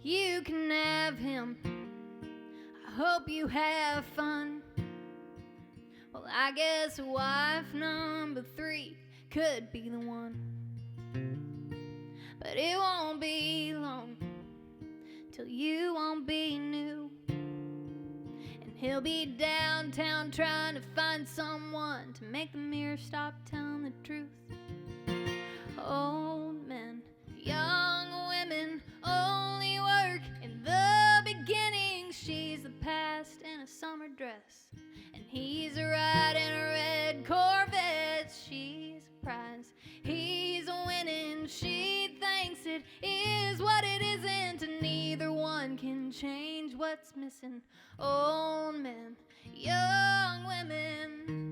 You can have him. I hope you have fun. Well, I guess wife number 3 could be the one. But it won't be long till you won't be new. And he'll be downtown trying to find someone to make the mirror stop telling the truth. Old men, young women only work in the beginning. She's the past in a summer dress, and he's riding a red Corvette. She's a prize, he's a winning. She thinks it is what it isn't, and neither one can change what's missing. Old men, young women.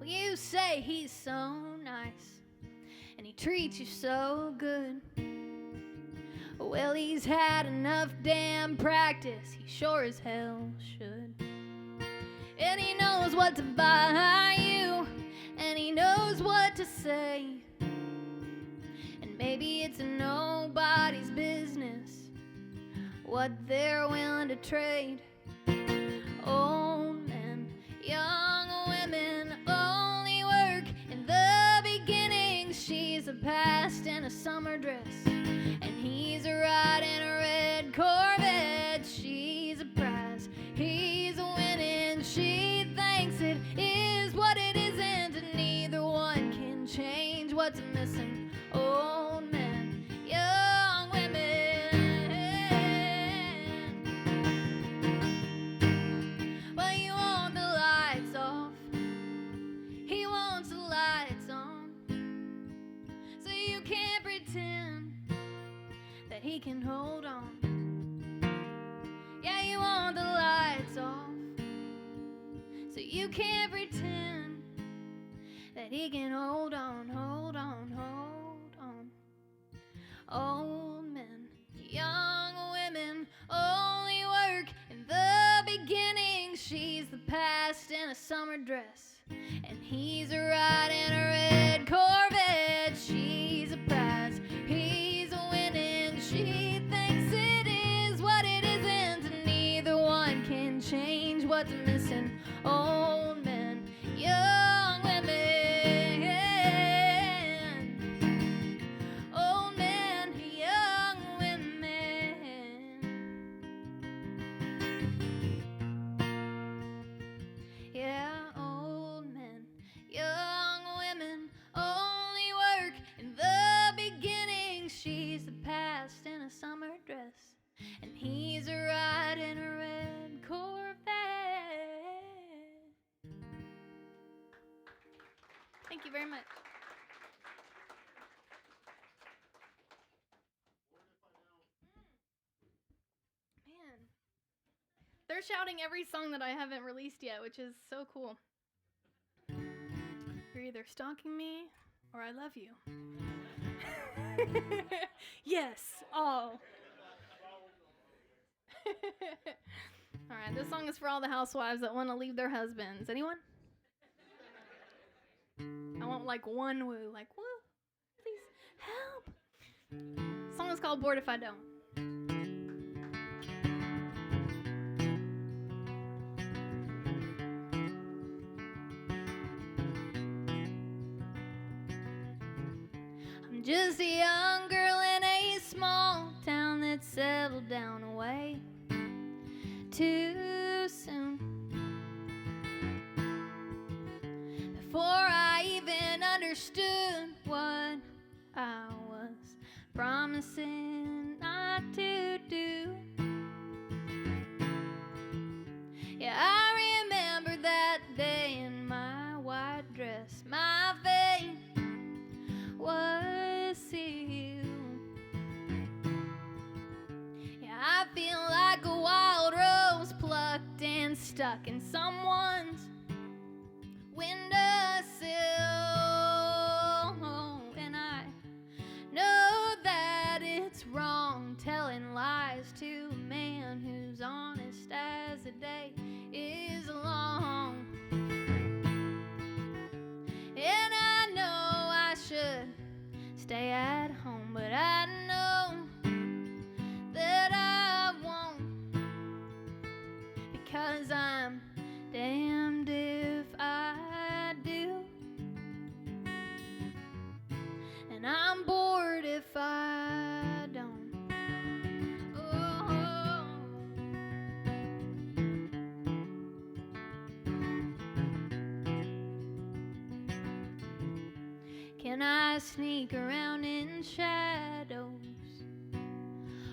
You say he's so nice and he treats you so good. Well, he's had enough damn practice, he sure as hell should. And he knows what to buy you, and he knows what to say. And maybe it's nobody's business what they're willing to trade. Old men, young women only work in the beginning. She's a past in a summer dress, and he's riding a red Corvette. She's a prize, he's a winning. She thinks it is what it isn't, and neither one can change what's missing. Old men, young women. Well, you want the lights off, he wants the lights on. So you can't pretend that he can hold on. Yeah, you want the lights off, so you can't pretend that he can hold on, hold on, hold on. Old men, young women only work in the beginning. She's the past in a summer dress, and he's riding a red Corvette. She's a prize, he's a winning. She thinks it is what it isn't, and neither one can change what's missing. Old men, young women. Old men, young women. Yeah, old men, young women only work in the beginning. She's the past in a summer dress, and he's riding a red Corvette. Thank you very much. Man, They're shouting every song that I haven't released yet, which is so cool. You're either stalking me or I love you. Yes, all. All right, this song is for all the housewives that want to leave their husbands. Anyone? I want like one woo, like woo, please help. The song is called Bored If I Don't. I'm just a young girl in a small town that settled down away too soon. Before I even understood what I was promising not to do. Yeah, I remember that day in my white dress. My fate was sealed. Yeah, I feel like a wild rose plucked and stuck in someone's windowsill. And I know that it's wrong telling lies to a man who's honest as the day is long. And I know I should stay at home, but I know that I won't, because I'm damned if I do, and I'm bored if I don't. Oh. Can I sneak around in shadows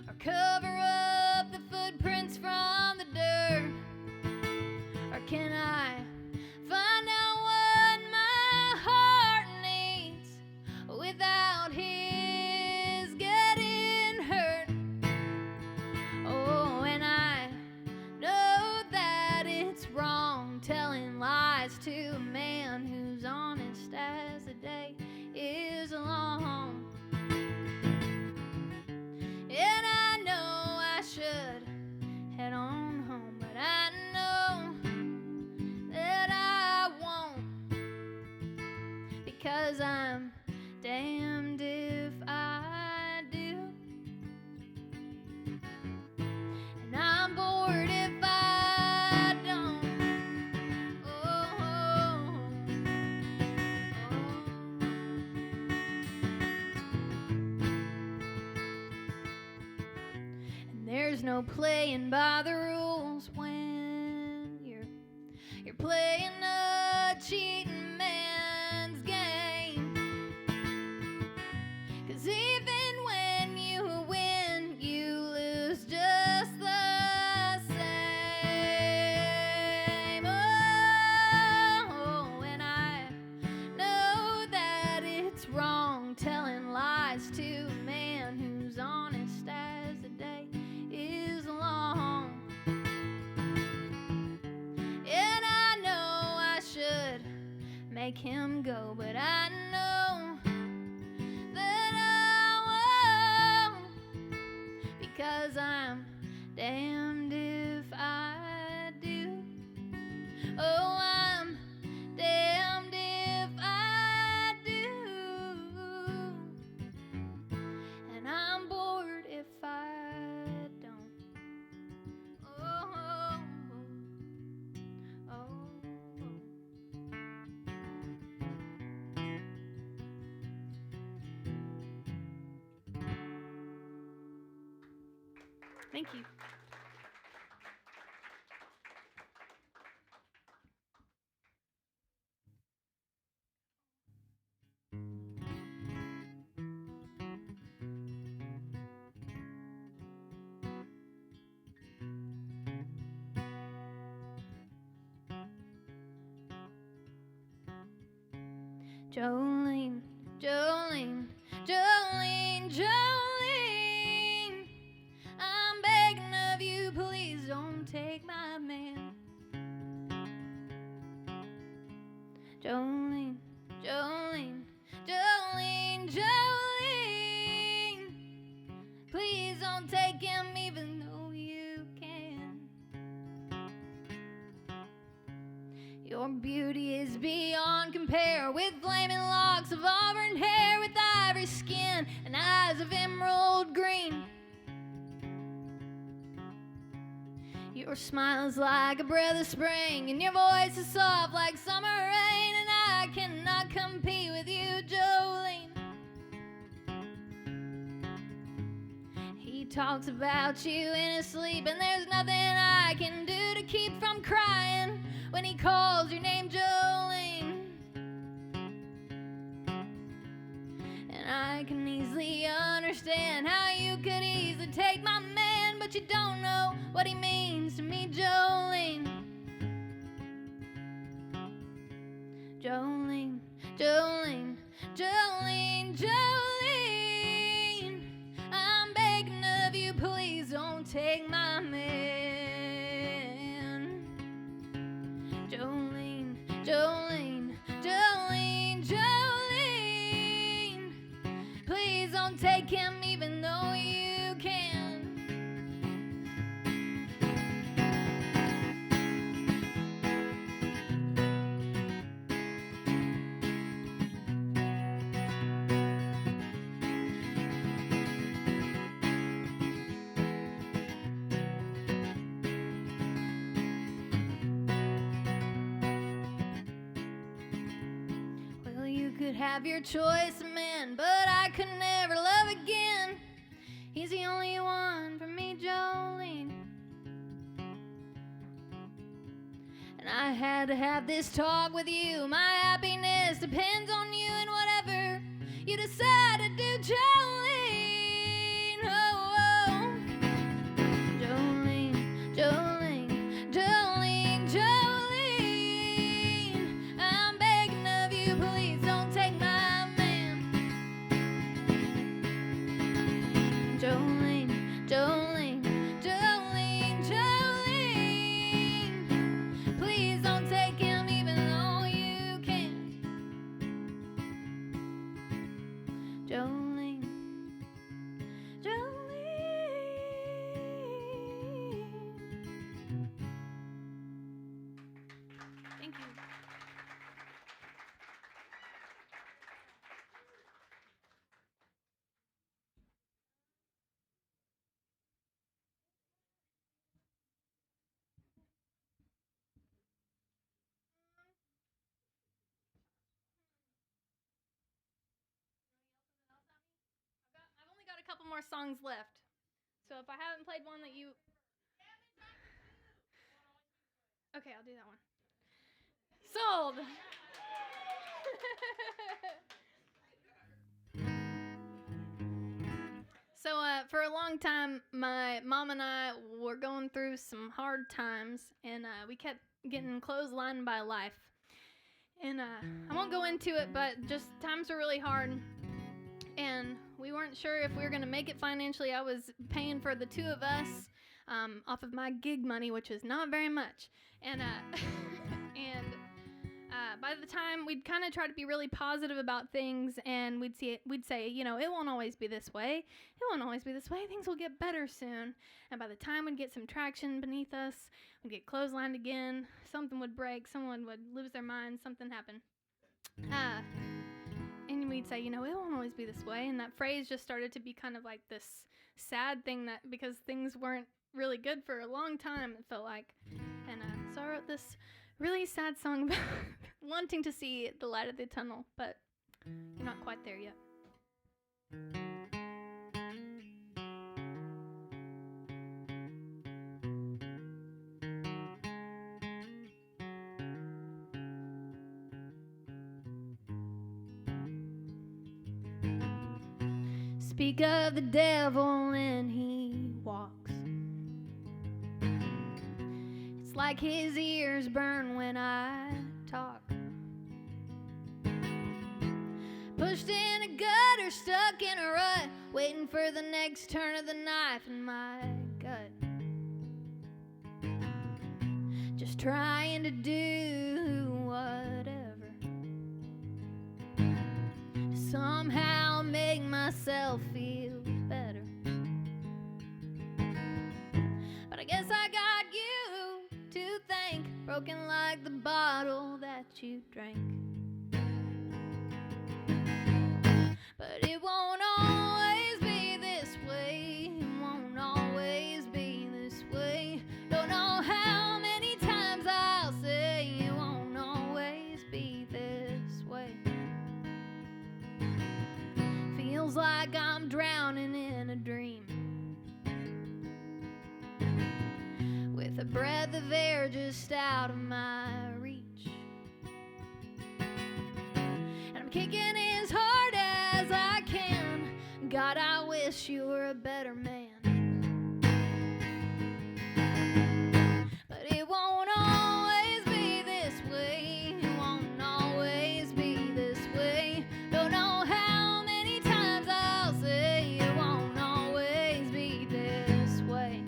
or cover up the footprints from the dirt? Or can I find out what my heart needs without his getting hurt? Oh, and I know that it's wrong telling lies to a man who's honest as the day is long. And I know I should head on home, but I know that I won't, because I'm damned if I do, and I'm bored if I don't. Oh. And there's no playing by the rules when you're playing a cheating man's game. 'Cause even when you win, you lose just the same. Oh, and I know that it's wrong telling lies to a man who's honest as the day is long. And I know I should make him go, but I know that I won't, because I'm damned if I do. Oh, I'm damned if I do, and I'm bored if I don't. Oh, oh, oh. Thank you. Jolene, Jolene, Jolene, Jolene, I'm begging of you, please don't take my man. Jolene, Jolene, Jolene, Jolene, please don't take him even though you can. Your beauty is beyond compare, with flaming locks of auburn hair, with ivory skin and eyes of emerald green. Your smile's like a breath of spring, and your voice is soft like summer rain, and I cannot compete with you, Jolene. He talks about you in his sleep, and there's nothing I can do to keep from crying when he calls your name, Jolene. And I can easily understand how you could easily take my man, but you don't know what he means to me, Jolene. Jolene, Jolene, Jolene, Jolene, I'm begging of you, please don't take my man. Jolene, Jolene, Jolene, Jolene, please don't take him even though you can. Well, you could have your choice of men, but I could never love again. He's the only one for me, Jolene. And I had to have this talk with you. My happiness depends on you, and whatever you decide to do, Jolene. Oh, oh. Jolene, Jolene, Jolene, Jolene, I'm begging of you, please don't take my man. Jolene, Jolene, Jolene, Jolene, please don't take him even though you can. Jolene, Jolene. Thank you. I've only got a couple more songs left. So if I haven't played one that you... Okay, I'll do that one. Sold! So for a long time, my mom and I were going through some hard times, and we kept getting clotheslined by life. And I won't go into it, but just times were really hard, and we weren't sure if we were going to make it financially. I was paying for the two of us off of my gig money, which is not very much. And by the time we'd kind of try to be really positive about things, and we'd say, you know, it won't always be this way. It won't always be this way. Things will get better soon. And by the time we'd get some traction beneath us, we'd get clotheslined again. Something would break. Someone would lose their mind. Something happened. And we'd say, you know, it won't always be this way. And that phrase just started to be kind of like this sad thing, that because things weren't really good for a long time, it felt like. And so I wrote this really sad song about wanting to see the light of the tunnel, but you're not quite there yet. Speak of the devil and he walks. It's like his ears burn when I talk. Pushed in a gutter, stuck in a rut, waiting for the next turn of the knife in my gut. just trying to do whatever, somehow make myself feel better. But I guess I got you to thank, broken like the bottle that you drank. But it won't always be this way, it won't always be this way. Don't know how many times I'll say it won't always be this way. Feels like I'm drowning in a dream, with a breath of air just out of my reach, and I'm kicking as hard as I can. God, I wish you were a better man. But it won't always be this way, it won't always be this way. Don't know how many times I'll say it won't always be this way.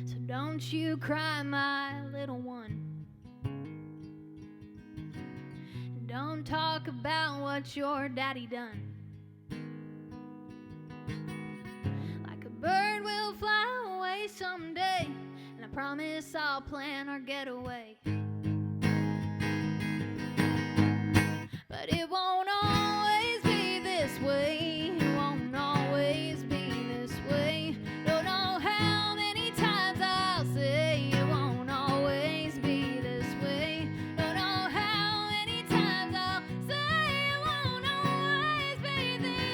So don't you cry, my little one. Don't talk about what your daddy done. Like a bird will fly away someday, and I promise I'll plan our getaway. But it won't always be this way, it won't always be this way. Don't know how many times I'll say it won't always be this way. Don't know how many times I'll say it won't always be this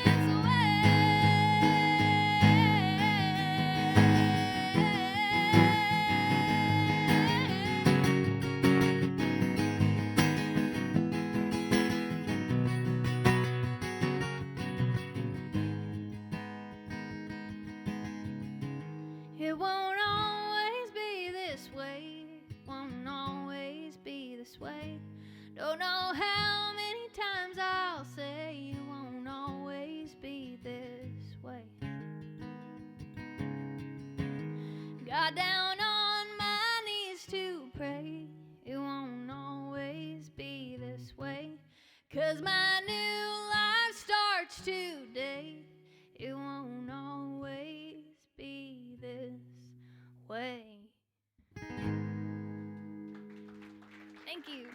It won't always be this way, won't always be this way. Don't know how many times I'll say it won't always be this way. Got down on my knees to pray, it won't always be this way. 'Cause my new life starts today, it won't always be this way. Thank you.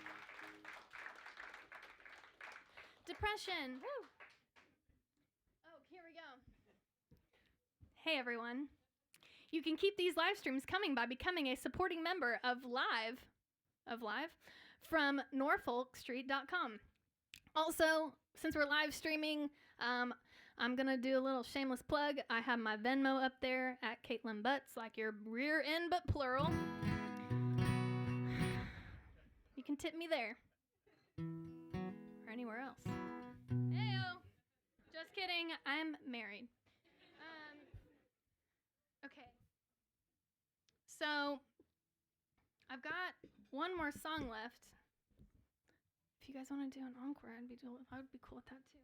Depression. Woo. Oh, here we go. Hey everyone. You can keep these live streams coming by becoming a supporting member of Live from norfolkstreet.com. Also, since we're live streaming, I'm going to do a little shameless plug. I have my Venmo up there at Kaitlin Butts, like your rear end but plural. You can tip me there. Or anywhere else. Heyo! Just kidding. I'm married. Okay. So, I've got one more song left. If you guys want to do an encore, I would be cool with that too.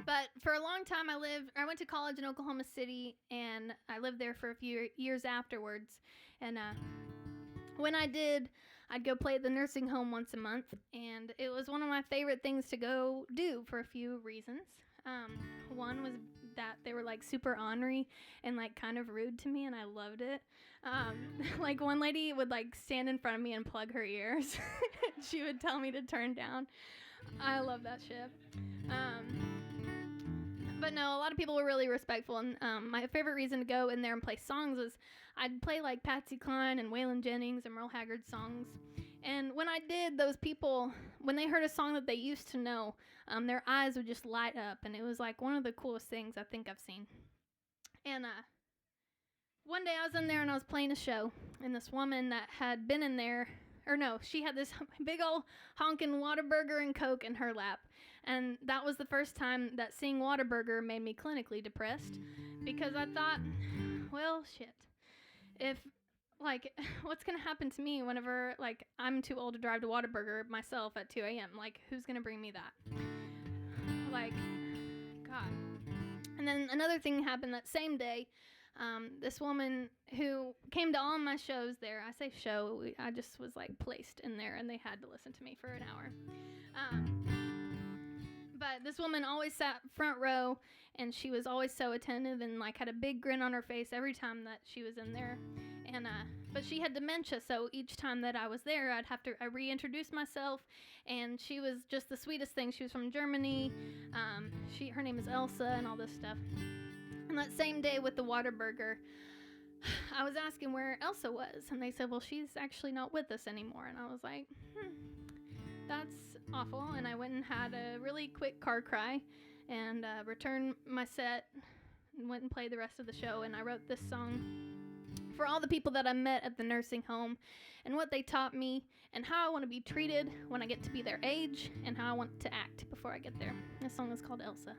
But for a long time, I went to college in Oklahoma City, and I lived there for a few years afterwards. And when I did, I'd go play at the nursing home once a month, and it was one of my favorite things to go do for a few reasons. One was that they were like super ornery and like kind of rude to me, and I loved it. Like one lady would like stand in front of me and plug her ears. She would tell me to turn down. I love that shit. But no, a lot of people were really respectful, and my favorite reason to go in there and play songs was I'd play like Patsy Cline and Waylon Jennings and Merle Haggard songs. And when I did, those people, when they heard a song that they used to know, their eyes would just light up, and it was like one of the coolest things I think I've seen. And one day I was in there and I was playing a show, and this woman that had been in there, or no, she had this big old honkin' Whataburger and Coke in her lap. And that was the first time that seeing Whataburger made me clinically depressed, because I thought, well, shit. If, like, what's going to happen to me whenever, like, I'm too old to drive to Whataburger myself at 2 a.m.? Like, who's going to bring me that? Like, God. And then another thing happened that same day. This woman who came to all my shows there, I say show, I just was, like, placed in there, and they had to listen to me for an hour. But this woman always sat front row, and she was always so attentive and like had a big grin on her face every time that she was in there. And but she had dementia, so each time that I was there, I reintroduce myself. And she was just the sweetest thing. She was from Germany. Her name is Elsa, and all this stuff. And that same day with the Whataburger, I was asking where Elsa was, and they said, well, she's actually not with us anymore. And I was like, that's awful. And I went and had a really quick car cry and returned my set and went and played the rest of the show. And I wrote this song for all the people that I met at the nursing home and what they taught me and how I want to be treated when I get to be their age and how I want to act before I get there. This song is called Elsa.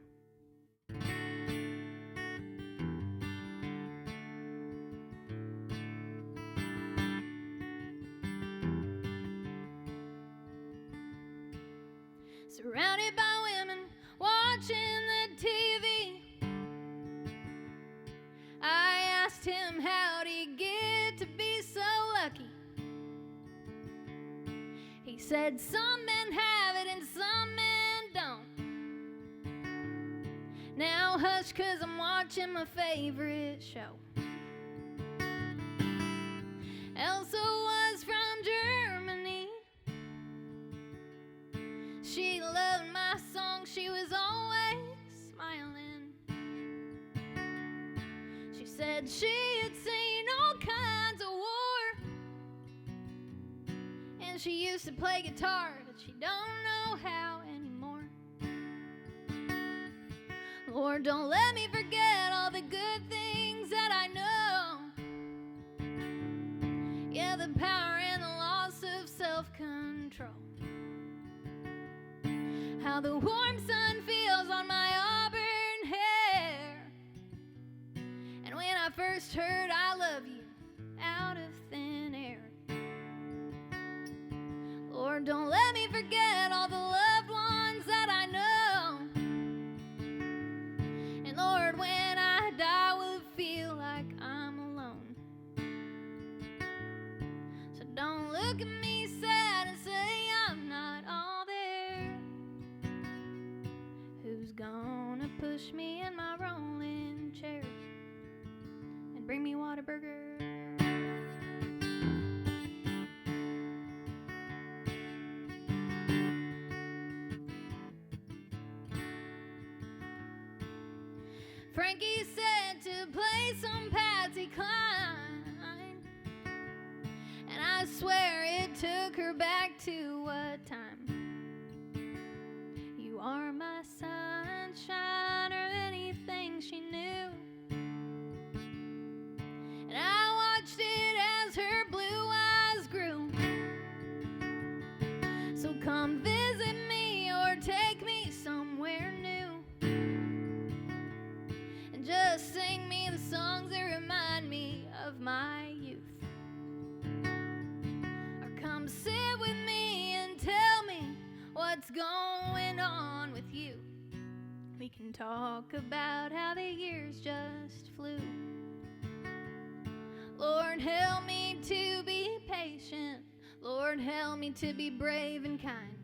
Surrounded by women watching the TV, I asked him how'd he get to be so lucky. He said some men have it and some men don't. Now hush, 'cause I'm watching my favorite show. Elsa was from Germany. She loved my song, she was always smiling. She said she had seen all kinds of war, and she used to play guitar, but she don't know how anymore. Lord, don't let me forget all the good things that I know. Yeah, the power and the loss of self-control. How the warm sun feels on my auburn hair. And when I first heard I love you out of thin air. Lord, don't let me forget all the loved ones that I know. And Lord, when I die, will it feel like I'm alone? So don't look at me sad and say I'm not all there. Who's gonna push me in my rolling chair and bring me Whataburger? Frankie said to play some Patsy Cline, and I swear it took her back to what time? You are my sunshine, or anything she knew. And I watched it as her blue eyes grew. So come visit me or take me somewhere new, and just sing me the songs that remind me of my youth. Or come sit with me and tell me what's going on with you. We can talk about how the years just flew. Lord, help me to be patient. Lord, help me to be brave and kind.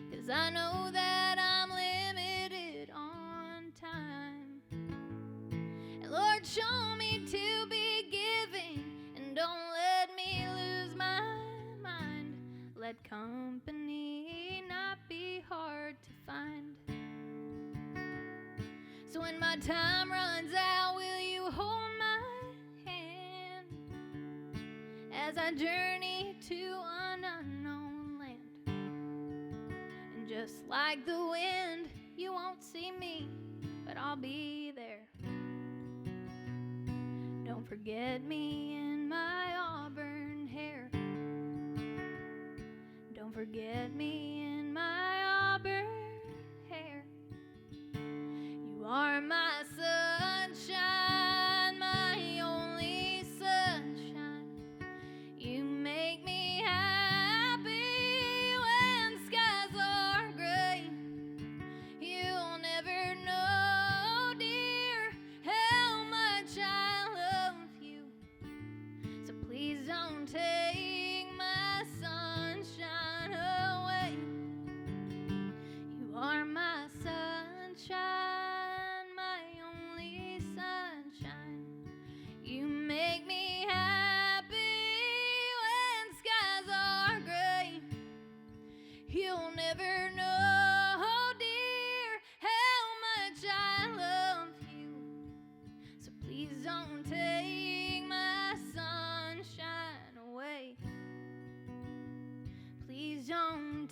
'Cause I know that I'm limited on time. And Lord, show me to be giving, and don't let me lose my mind. Let company not be hard to find. So when my time runs out, will you hold my hand as I journey to an unknown land? And just like the wind, you won't see me, but I'll be there. Don't forget me in my auburn hair. Don't forget me in my auburn hair. You are my sunshine.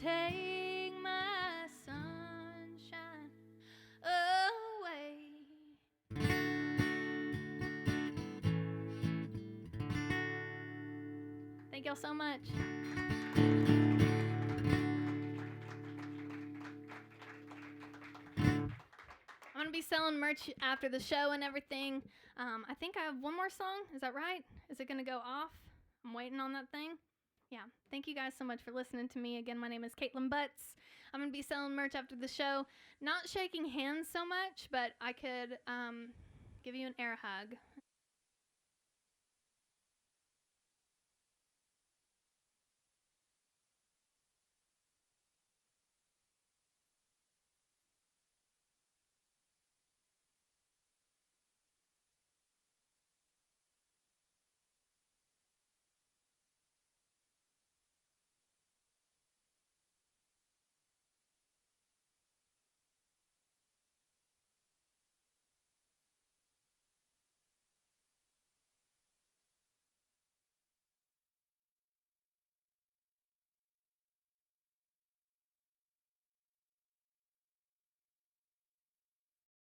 take my sunshine away. Thank y'all so much. I'm going to be selling merch after the show and everything. I think I have one more song. Is that right? Is it going to go off? I'm waiting on that thing. Yeah. Thank you guys so much for listening to me. Again, my name is Kaitlin Butts. I'm going to be selling merch after the show. Not shaking hands so much, but I could give you an air hug.